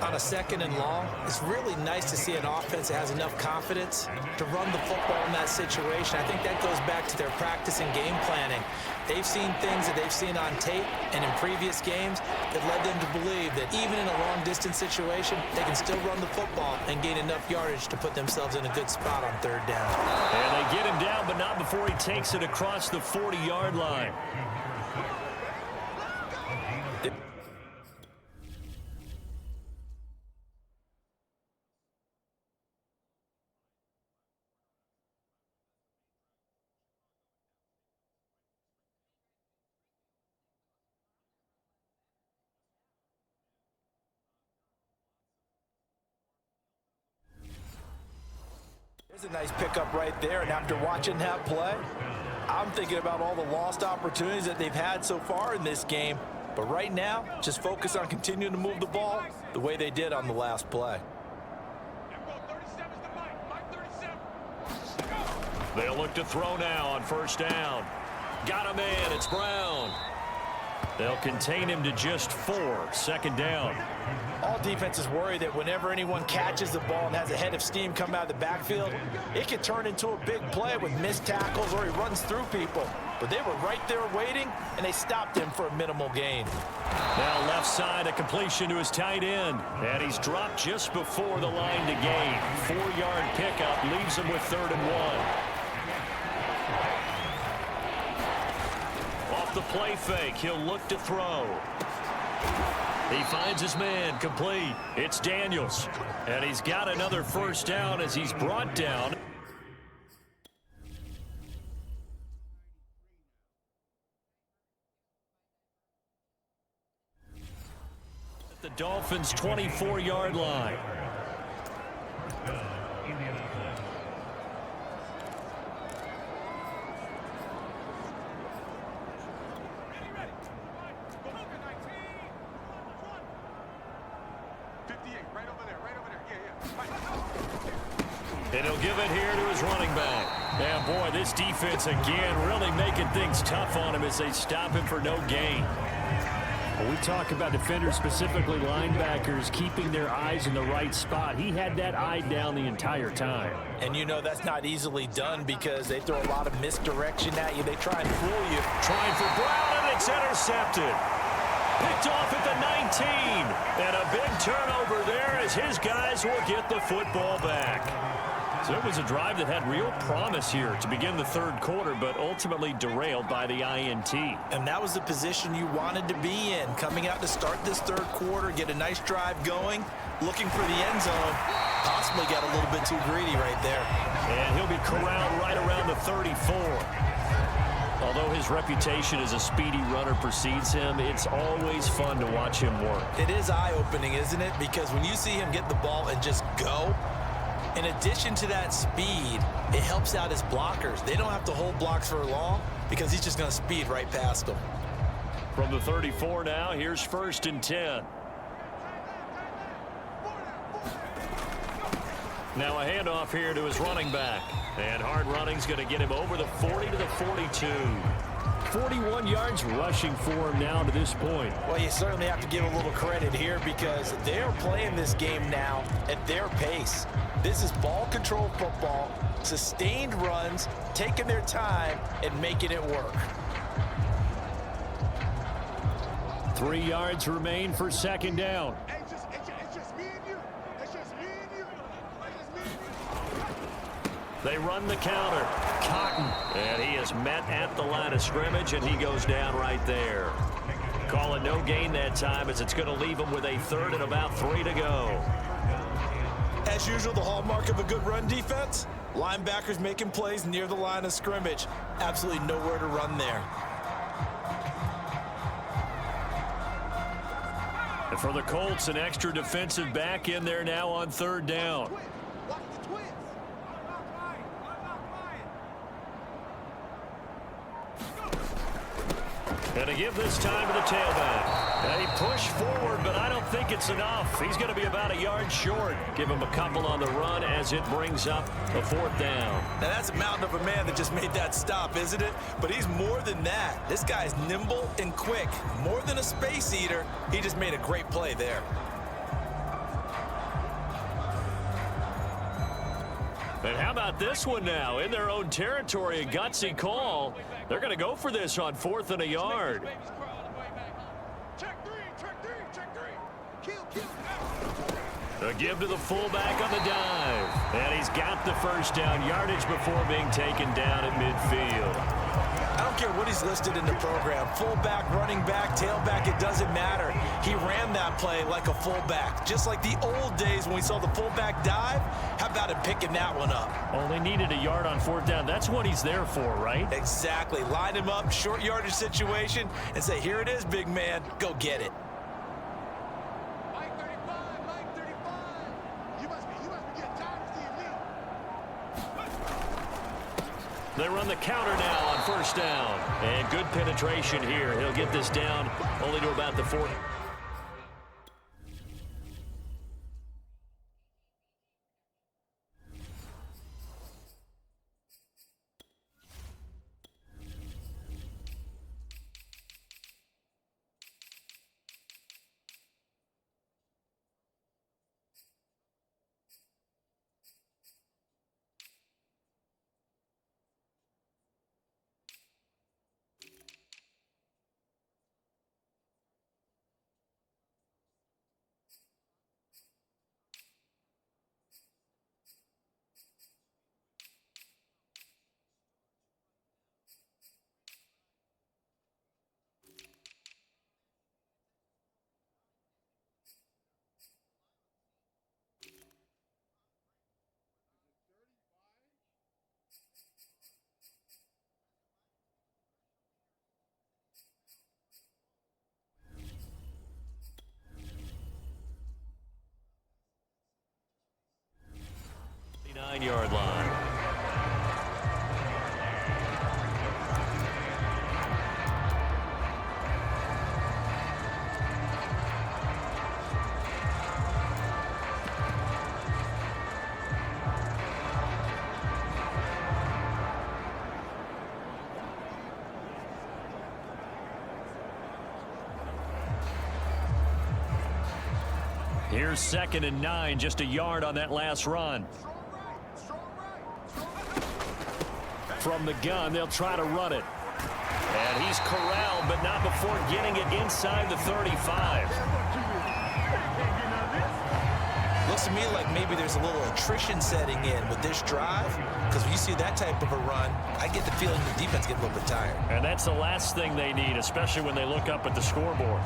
On a 2nd and long, it's really nice to see an offense that has enough confidence to run the football in that situation. I think that goes back to their practice and game planning. They've seen things that they've seen on tape and in previous games that led them to believe that even in a long-distance situation, they can still run the football and gain enough yardage to put themselves in a good spot on 3rd down. And they get him down, but not before he takes it across the 40-yard line. There's a nice pickup right there, and after watching that play, I'm thinking about all the lost opportunities that they've had so far in this game. But right now, just focus on continuing to move the ball the way they did on the last play. They'll look to throw now on 1st down. Got him in. It's Brown. They'll contain him to just 4. 2nd down. All defenses worry that whenever anyone catches the ball and has a head of steam come out of the backfield, it could turn into a big play with missed tackles or he runs through people. But they were right there waiting, and they stopped him for a minimal gain. Now left side, a completion to his tight end. And he's dropped just before the line to gain. 4-yard pickup leaves him with 3rd and 1. Off the play fake, he'll look to throw. He finds his man, complete. It's Daniels. And he's got another 1st down as he's brought down. At the Dolphins' 24-yard line. And he'll give it here to his running back. And boy, this defense again really making things tough on him as they stop him for no gain. Well, we talk about defenders, specifically linebackers, keeping their eyes in the right spot. He had that eye down the entire time. And you know that's not easily done because they throw a lot of misdirection at you. They try and fool you. Trying for Brown, and it's intercepted. Picked off at the 19. And a big turnover there as his guys will get the football back. So it was a drive that had real promise here to begin the 3rd quarter, but ultimately derailed by the INT. And that was the position you wanted to be in, coming out to start this 3rd quarter, get a nice drive going, looking for the end zone. Possibly got a little bit too greedy right there. And he'll be corralled right around the 34. Although his reputation as a speedy runner precedes him, it's always fun to watch him work. It is eye-opening, isn't it? Because when you see him get the ball and just go, in addition to that speed, it helps out his blockers. They don't have to hold blocks for long because he's just going to speed right past them. From the 34 now, here's 1st and 10. Now a handoff here to his running back. And hard running's going to get him over the 40 to the 42. 41 yards rushing for him now to this point. Well, you certainly have to give a little credit here because they're playing this game now at their pace. This is ball control football, sustained runs, taking their time and making it work. 3 yards remain for 2nd down. It's just me and you. It's just me and you. They run the counter. Cotton. And he is met at the line of scrimmage, and he goes down right there. Call it no gain that time as it's going to leave him with a 3rd and about 3 to go. As usual, the hallmark of a good run defense, linebackers making plays near the line of scrimmage. Absolutely nowhere to run there. And for the Colts, an extra defensive back in there now on 3rd down. Watch the twins. And to give this time to the tailback. And he pushed forward, but I don't think it's enough. He's going to be about a yard short. Give him a couple on the run as it brings up a 4th down. Now that's a mountain of a man that just made that stop, isn't it? But he's more than that. This guy's nimble and quick. More than a space eater, he just made a great play there. And how about this one now? In their own territory, a gutsy call. They're going to go for this on 4th and a yard. Check three. Kill. A give to the fullback on the dive. And he's got the first down yardage before being taken down at midfield. I don't care what he's listed in the program. Fullback, running back, tailback, it doesn't matter. He ran that play like a fullback. Just like the old days when we saw the fullback dive. How about him picking that one up? Only needed a yard on 4th down. That's what he's there for, right? Exactly. Line him up, short yardage situation, and say, here it is, big man. Go get it. Mike 35. You must be getting tired of seeing me. They run the counter now on 1st down. And good penetration here. He'll get this down only to about the 4th. Yard line. Here's 2nd and 9, just a yard on that last run. From the gun, they'll try to run it. And he's corralled, but not before getting it inside the 35. Looks to me like maybe there's a little attrition setting in with this drive, because when you see that type of a run, I get the feeling the defense gets a little bit tired. And that's the last thing they need, especially when they look up at the scoreboard.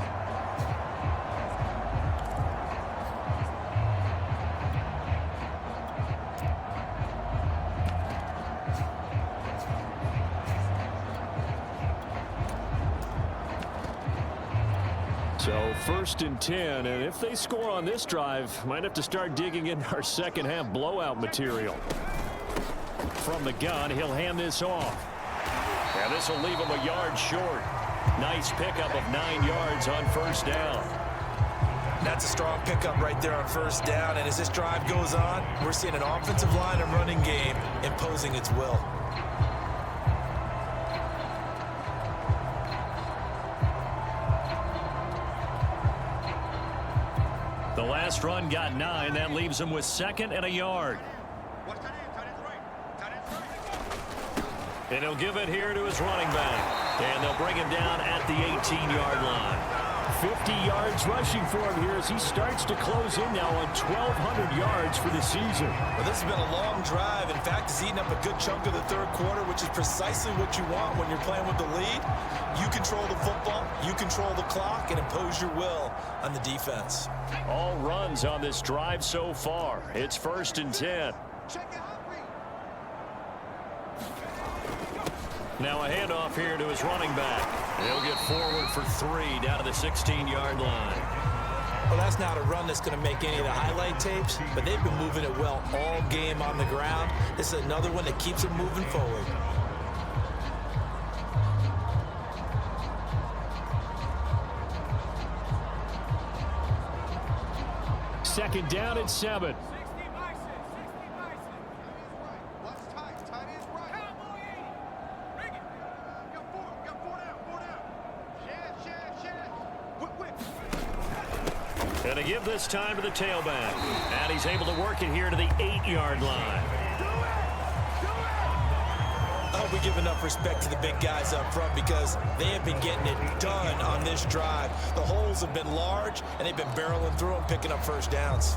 So 1st and 10, and if they score on this drive, might have to start digging in our second half blowout material. From the gun, he'll hand this off. And this will leave him a yard short. Nice pickup of 9 yards on 1st down. That's a strong pickup right there on 1st down, and as this drive goes on, we're seeing an offensive line and running game imposing its will. The last run got 9. That leaves him with 2nd and a yard. And he'll give it here to his running back. And they'll bring him down at the 18-yard line. 50 yards rushing for him here as he starts to close in now on 1,200 yards for the season. Well, this has been a long drive. In fact, he's eaten up a good chunk of the 3rd quarter, which is precisely what you want when you're playing with the lead. You control the football, you control the clock, and impose your will on the defense. All runs on this drive so far. It's 1st and 10. Now a handoff here to his running back. He'll get forward for 3 down to the 16-yard line. Well, that's not a run that's going to make any of the highlight tapes, but they've been moving it well all game on the ground. This is another one that keeps them moving forward. Second down at 7. And to give this time to the tailback. And he's able to work it here to the 8-yard line. hope we give enough respect to the big guys up front because they have been getting it done on this drive. The holes have been large, and they've been barreling through them, picking up first downs.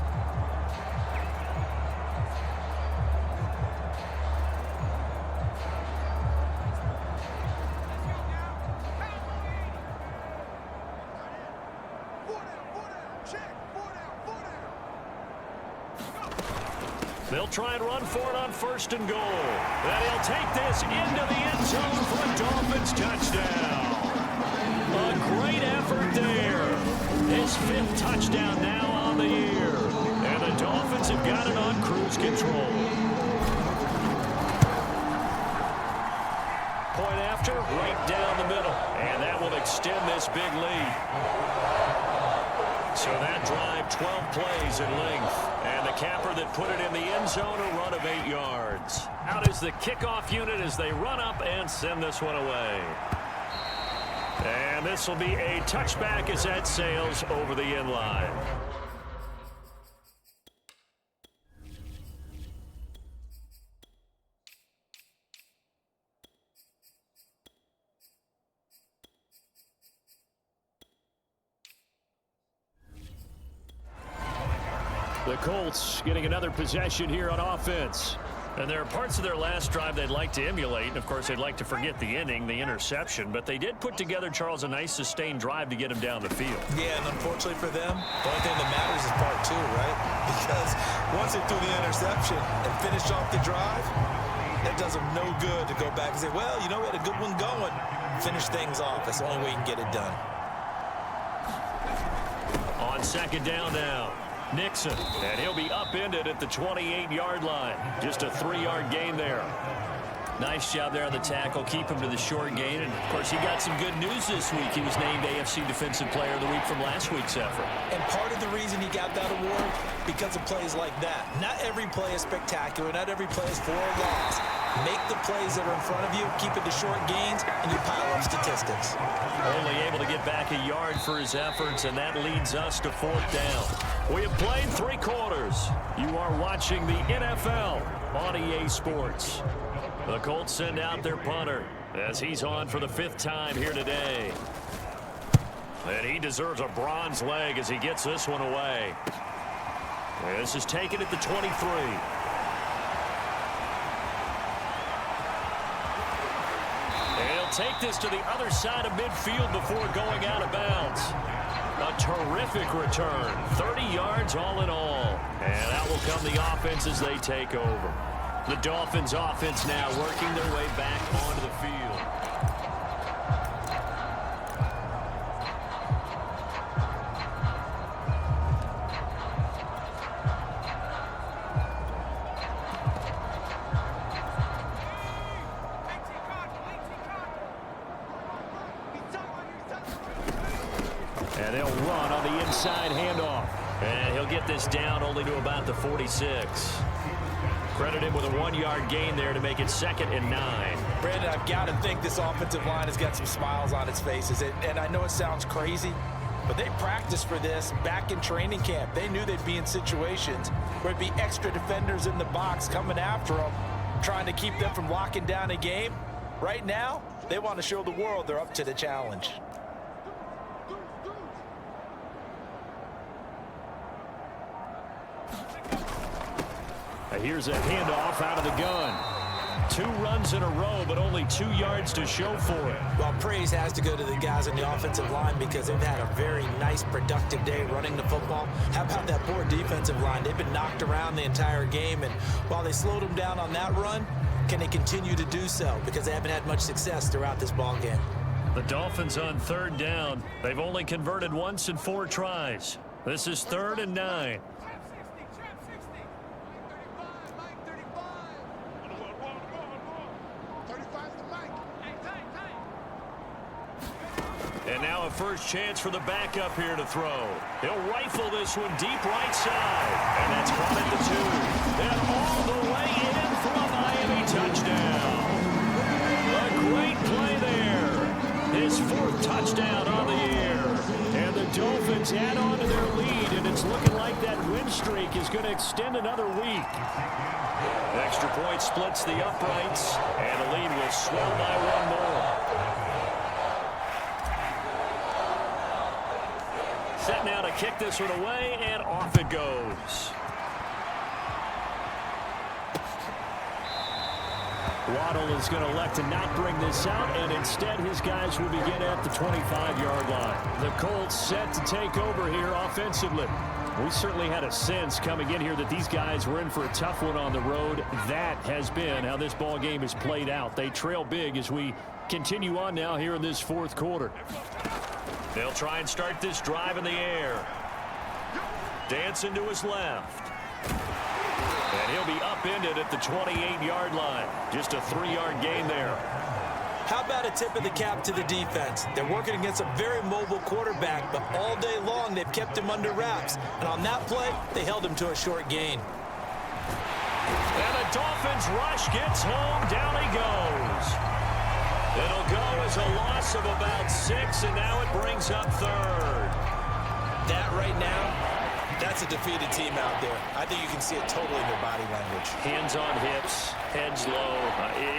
They'll try and run for it on 1st and goal. And he'll take this into the end zone for a Dolphins touchdown. A great effort there. His 5th touchdown now on the year. And the Dolphins have got it on cruise control. Point after, right down the middle. And that will extend this big lead. So that drive, 12 plays in length. And the capper that put it in the end zone, a run of 8 yards. Out is the kickoff unit as they run up and send this one away. And this will be a touchback as that sails over the end line. The Colts getting another possession here on offense. And there are parts of their last drive they'd like to emulate. And, of course, they'd like to forget the inning, the interception. But they did put together, Charles, a nice sustained drive to get him down the field. Yeah, and unfortunately for them, the only thing that matters is part 2, right? Because once they threw the interception and finished off the drive, that does them no good to go back and say, well, you know, we had a good one going. Finish things off. That's the only way you can get it done. On 2nd down now. Nixon, and he'll be upended at the 28-yard line. Just a 3-yard gain there. Nice job there on the tackle. Keep him to the short gain. And, of course, he got some good news this week. He was named AFC Defensive Player of the Week from last week's effort. And part of the reason he got that award, because of plays like that. Not every play is spectacular. Not every play is for a loss. Make the plays that are in front of you, keep it to short gains, and you pile up statistics. Only able to get back a yard for his efforts, and that leads us to 4th down. We have played 3 quarters. You are watching the NFL on EA Sports. The Colts send out their punter as he's on for the 5th time here today. And he deserves a bronze leg as he gets this one away. This is taken at the 23. Take this to the other side of midfield before going out of bounds. A terrific return. 30 yards all in all. And out will come the offense as they take over. The Dolphins offense now working their way back onto the field. And they'll run on the inside handoff. And he'll get this down only to about the 46. Credit him with a 1-yard gain there to make it 2nd and 9. Brandon, I've got to think this offensive line has got some smiles on its faces. And I know it sounds crazy, but they practiced for this back in training camp. They knew they'd be in situations where it'd be extra defenders in the box coming after them, trying to keep them from locking down a game. Right now, they want to show the world they're up to the challenge. Here's a handoff out of the gun. 2 runs in a row, but only 2 yards to show for it. Well, praise has to go to the guys on the offensive line because they've had a very nice, productive day running the football. How about that poor defensive line? They've been knocked around the entire game, and while they slowed them down on that run, can they continue to do so? Because they haven't had much success throughout this ball game. The Dolphins on 3rd down. They've only converted once in 4 tries. This is 3rd and 9. And now a first chance for the backup here to throw. He'll rifle this one deep right side. And that's caught at the 2. And all the way in for a Miami touchdown. A great play there. His 4th touchdown on the year. And the Dolphins add on to their lead, and it's looking like that win streak is going to extend another week. Extra point splits the uprights, and the lead will swell by one more. Set now to kick this one away, and off it goes. Waddle is going to elect to not bring this out, and instead his guys will begin at the 25-yard line. The Colts set to take over here offensively. We certainly had a sense coming in here that these guys were in for a tough one on the road. That has been how this ball game has played out. They trail big as we continue on now here in this fourth quarter. They'll try and start this drive in the air. Dancing to his left. And he'll be upended at the 28-yard line. Just a 3-yard gain there. How about a tip of the cap to the defense? They're working against a very mobile quarterback, but all day long they've kept him under wraps. And on that play, they held him to a short gain. And the Dolphins rush gets home. Down he goes. It'll go as a loss of about 6, and now it brings up third. That right now, that's a defeated team out there. I think you can see it totally in their body language. Hands on hips, heads low.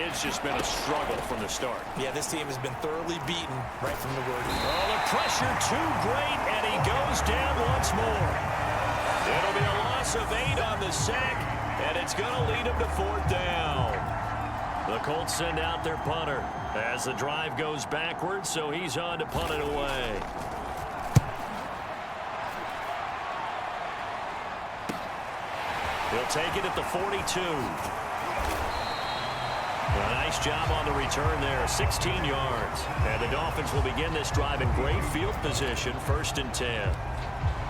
It's just been a struggle from the start. Yeah, this team has been thoroughly beaten right from the word. Oh, the pressure too great, and he goes down once more. It'll be a loss of 8 on the sack, and it's going to lead him to 4th down. The Colts send out their punter as the drive goes backwards, so he's on to punt it away. He'll take it at the 42. A nice job on the return there, 16 yards. And the Dolphins will begin this drive in great field position, 1st and 10.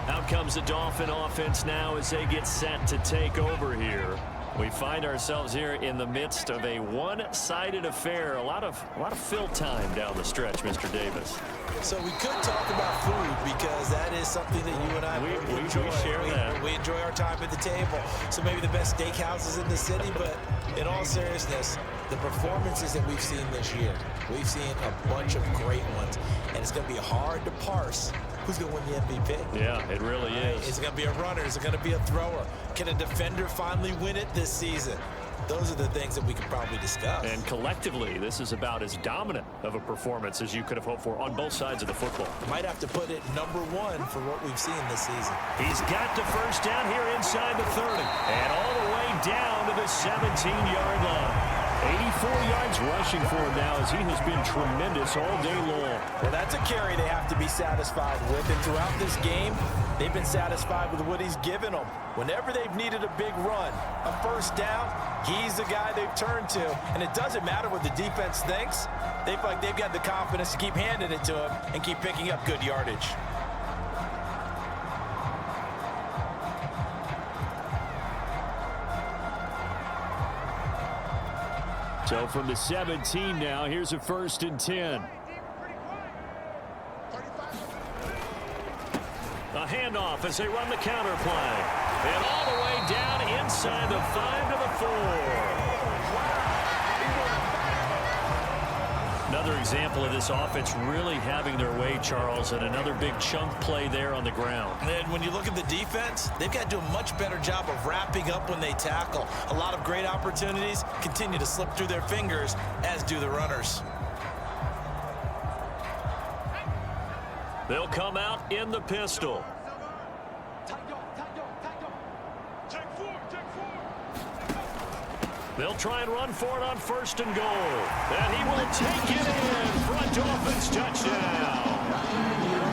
Out comes the Dolphin offense now as they get set to take over here. We find ourselves here in the midst of a one-sided affair. A lot of fill time down the stretch, Mr. Davis. So we could talk about food because that is something that you and I enjoy. We share that. We enjoy our time at the table. So maybe the best steakhouses in the city, but in all seriousness, the performances that we've seen this year, we've seen a bunch of great ones, and it's going to be hard to parse who's going to win the MVP. Yeah, it really is. Is it going to be a runner? Is it going to be a thrower? Can a defender finally win it this season? Those are the things that we could probably discuss. And collectively, this is about as dominant of a performance as you could have hoped for on both sides of the football. Might have to put it #1 for what we've seen this season. He's got the first down here inside the 30. And all the way down to the 17-yard line. 84 yards rushing for him now as he has been tremendous all day long. Well, that's a carry they have to be satisfied with. And throughout this game, they've been satisfied with what he's given them. Whenever they've needed a big run, a 1st down, he's the guy they've turned to. And it doesn't matter what the defense thinks. They feel like they've got the confidence to keep handing it to him and keep picking up good yardage. So from the 17 now, here's a 1st and 10. A handoff as they run the counter play. And all the way down inside the 5 to the 4. Another example of this offense really having their way, Charles, and another big chunk play there on the ground. And when you look at the defense, they've got to do a much better job of wrapping up when they tackle. A lot of great opportunities continue to slip through their fingers, as do the runners. They'll come out in the pistol. They'll try and run for it on 1st and goal. And he will take it in for a Dolphins touchdown.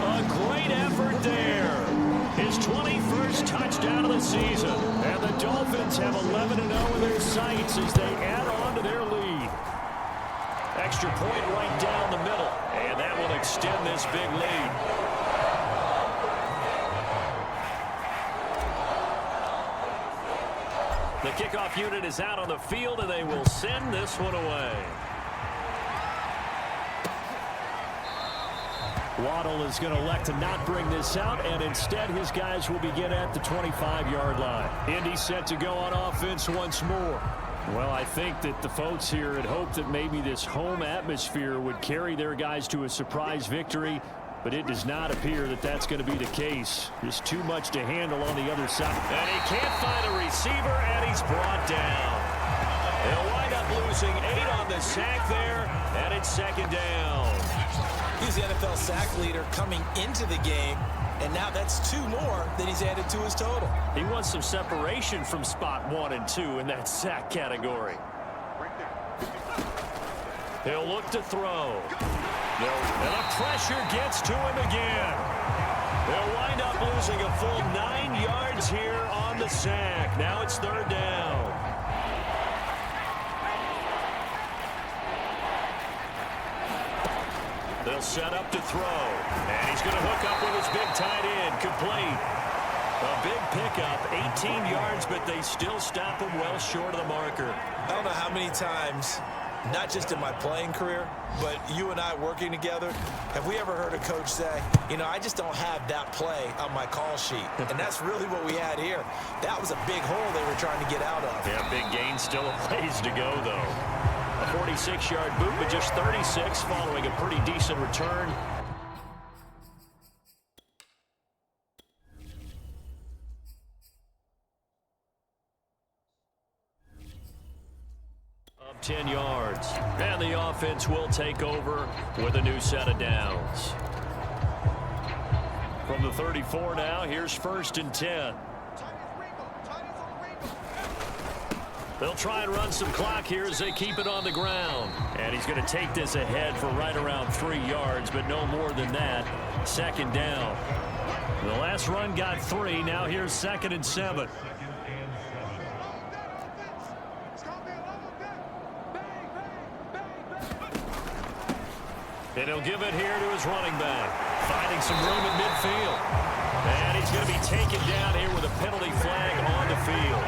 A great effort there. His 21st touchdown of the season. And the Dolphins have 11-0 in their sights as they add on to their lead. Extra point right down the middle. And that will extend this big lead. The kickoff unit is out on the field, and they will send this one away. Waddle is going to elect to not bring this out, and instead his guys will begin at the 25-yard line. Indy set to go on offense once more. Well, I think that the folks here had hoped that maybe this home atmosphere would carry their guys to a surprise victory. but it does not appear that that's going to be the case. Just too much to handle on the other side. And he can't find a receiver, and he's brought down. They'll wind up losing 8 on the sack there, and it's second down. He's the NFL sack leader coming into the game, and now that's 2 more that he's added to his total. He wants some separation from spot 1 and 2 in that sack category. He'll look to throw. And the pressure gets to him again. They'll wind up losing a full 9 yards here on the sack. Now it's third down. They'll set up to throw. And he's going to hook up with his big tight end. Complete. A big pickup, 18 yards, but they still stop him well short of the marker. I don't know how many times, not just in my playing career, but you and I working together, have we ever heard a coach say, you know, I just don't have that play on my call sheet. And that's really what we had here. That was a big hole they were trying to get out of. Yeah, big gain, still a ways to go, though. A 46-yard boot, but just 36 following a pretty decent return. Of 10 yards. And the offense will take over with a new set of downs. From the 34 now, here's 1st and 10. They'll try and run some clock here as they keep it on the ground. And he's going to take this ahead for right around 3 yards, but no more than that. Second down. The last run got 3. Now here's 2nd and 7. And he'll give it here to his running back. Finding some room at midfield. And he's going to be taken down here with a penalty flag on the field.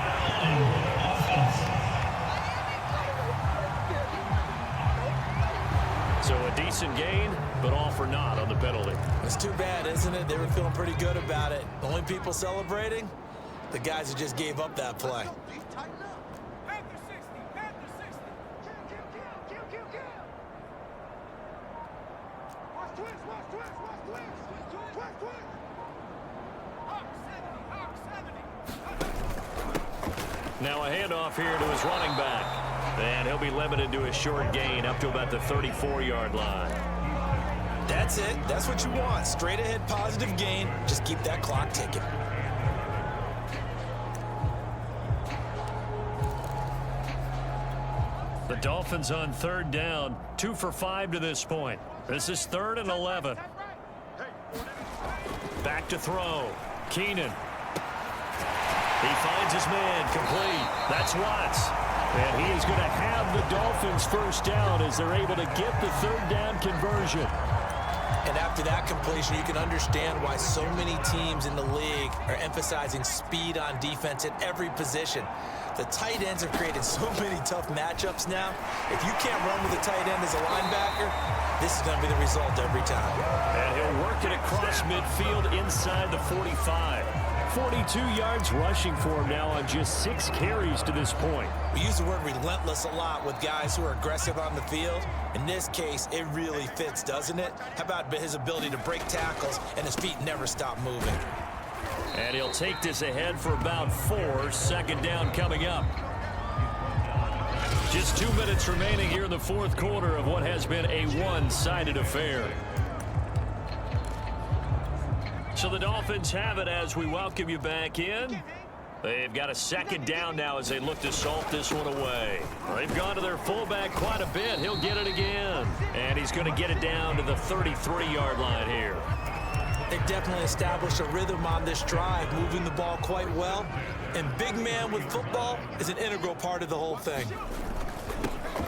So a decent gain, but all for naught on the penalty. It's too bad, isn't it? They were feeling pretty good about it. The only people celebrating, the guys who just gave up that play. Now a handoff here to his running back. And he'll be limited to a short gain up to about the 34-yard line. That's it. That's what you want. Straight ahead positive gain. Just keep that clock ticking. The Dolphins on 3rd down. 2 for 5 to this point. This is 3rd and 11. Back to throw. Keenan. He finds his man. Complete. That's Watts. And he is going to have the Dolphins first down as they're able to get the 3rd down conversion. And after that completion, you can understand why so many teams in the league are emphasizing speed on defense at every position. The tight ends have created so many tough matchups now. If you can't run with a tight end as a linebacker, this is going to be the result every time. And he'll work it across midfield inside the 45. 42 yards rushing for him now on just 6 carries to this point. We use the word relentless a lot with guys who are aggressive on the field. In this case, it really fits, doesn't it? How about his ability to break tackles and his feet never stop moving? And he'll take this ahead for about 4. 2nd down coming up. Just 2 minutes remaining here in the 4th quarter of what has been a one-sided affair. So the Dolphins have it as we welcome you back in. They've got a 2nd down now as they look to salt this one away. They've gone to their fullback quite a bit. He'll get it again. And he's going to get it down to the 33-yard line here. They definitely established a rhythm on this drive, moving the ball quite well. And big man with football is an integral part of the whole thing.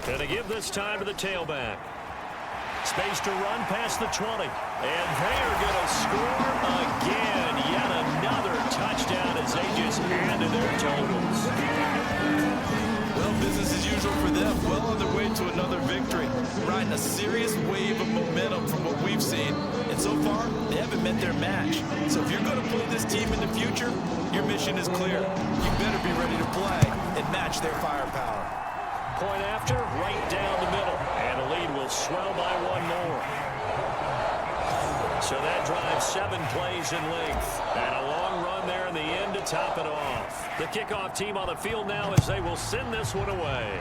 Going to give this time to the tailback. Space to run past the 20. And they are going to score again. Yet another touchdown as they just added their totals. Well, business as usual for them. Well on their way to another victory. Riding a serious wave of momentum from what we've seen. And so far, they haven't met their match. So if you're going to play this team in the future, your mission is clear. You better be ready to play and match their firepower. Point after, right down the middle. And the lead will swell by 1 more. So that drives 7 plays in length. And a long run there in the end to top it off. The kickoff team on the field now as they will send this one away.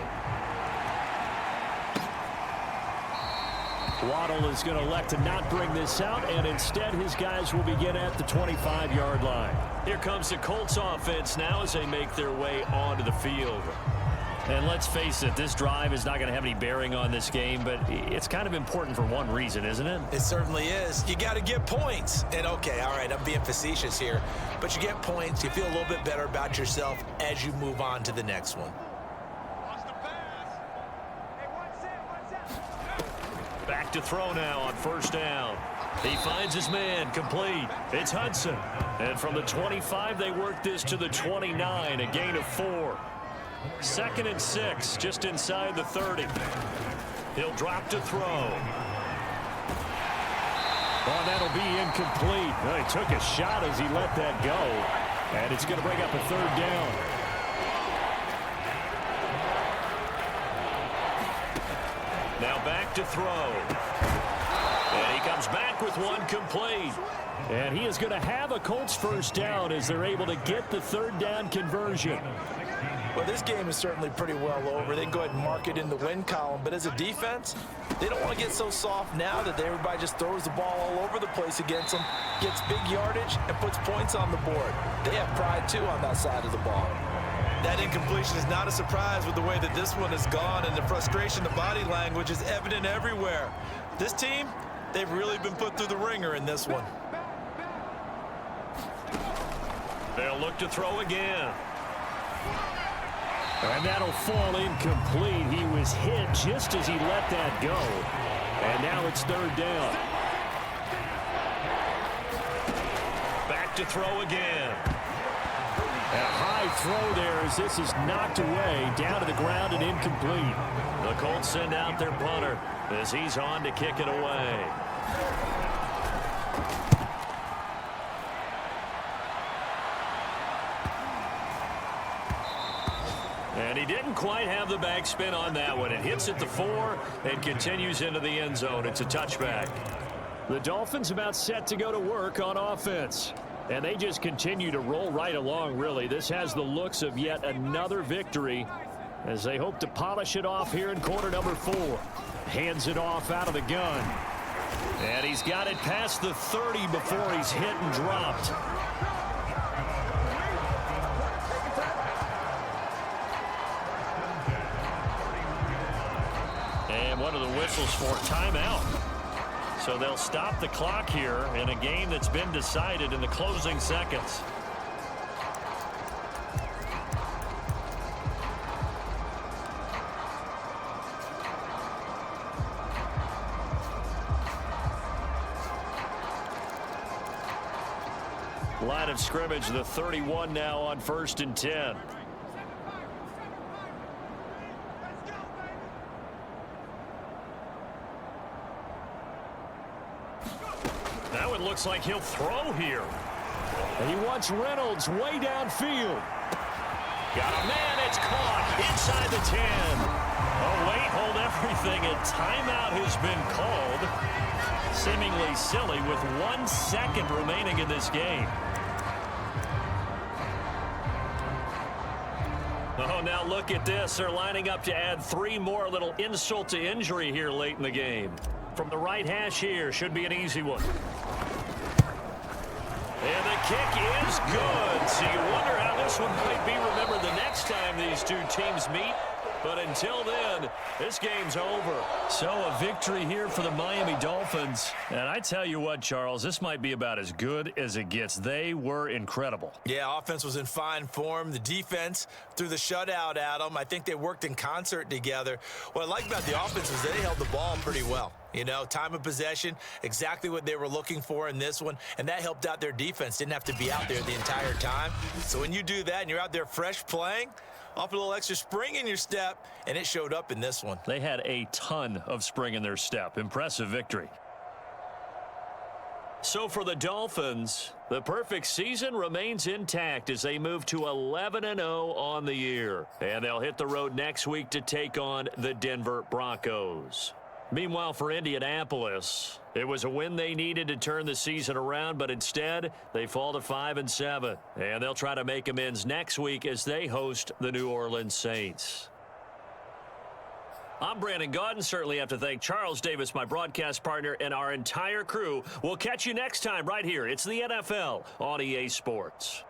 Waddle is going to elect to not bring this out, and instead his guys will begin at the 25-yard line. Here comes the Colts offense now as they make their way onto the field. And let's face it, this drive is not going to have any bearing on this game, but it's kind of important for one reason, isn't it? It certainly is. You got to get points. And, okay, all right, I'm being facetious here. But you get points. You feel a little bit better about yourself as you move on to the next one. Back to throw now on first down. He finds his man, complete. It's Hudson. And from the 25, they work this to the 29, a gain of 4. 2nd and 6, just inside the 30. He'll drop to throw. Oh, that'll be incomplete. Well, he took a shot as he let that go. And it's going to bring up a 3rd down. Now back to throw. And he comes back with one complete. And he is going to have a Colts first down as they're able to get the 3rd down conversion. Well, this game is certainly pretty well over. They can go ahead and mark it in the win column. But as a defense, they don't want to get so soft now that everybody just throws the ball all over the place against them, gets big yardage, and puts points on the board. They have pride, too, on that side of the ball. That incompletion is not a surprise with the way that this one has gone, and the frustration, the body language is evident everywhere. This team, they've really been put through the ringer in this one. They'll look to throw again. And that'll fall incomplete. He was hit just as he let that go. And now it's 3rd down. Back to throw again. A high throw there as this is knocked away, down to the ground and incomplete. The Colts send out their punter as he's on to kick it away. And he didn't quite have the backspin on that one. It hits at the 4 and continues into the end zone. It's a touchback. The Dolphins about set to go to work on offense. And they just continue to roll right along, really. This has the looks of yet another victory as they hope to polish it off here in quarter number 4. Hands it off out of the gun. And he's got it past the 30 before he's hit and dropped. And one of the whistles for timeout. So they'll stop the clock here in a game that's been decided in the closing seconds. Line of scrimmage, the 31 now on 1st and 10. Now it looks like he'll throw here. And he wants Reynolds way downfield. Got a man, it's caught inside the 10. Oh, wait, hold everything. A timeout has been called. Seemingly silly with 1 second remaining in this game. Oh, now look at this. They're lining up to add 3 more, little insult to injury here late in the game. From the right hash here, should be an easy one. And the kick is good. So you wonder how this one might be remembered the next time these two teams meet. But until then, this game's over. So a victory here for the Miami Dolphins. And I tell you what, Charles, this might be about as good as it gets. They were incredible. Yeah, offense was in fine form. The defense threw the shutout at them. I think they worked in concert together. What I like about the offense is they held the ball pretty well. You know, time of possession, exactly what they were looking for in this one, and that helped out their defense. Didn't have to be out there the entire time. So when you do that and you're out there fresh playing, off a little extra spring in your step, and it showed up in this one. They had a ton of spring in their step. Impressive victory. So for the Dolphins, the perfect season remains intact as they move to 11-0 on the year. And they'll hit the road next week to take on the Denver Broncos. Meanwhile, for Indianapolis, it was a win they needed to turn the season around, but instead they fall to 5-7. And they'll try to make amends next week as they host the New Orleans Saints. I'm Brandon Gaudin. Certainly have to thank Charles Davis, my broadcast partner, and our entire crew. We'll catch you next time right here. It's the NFL on EA Sports.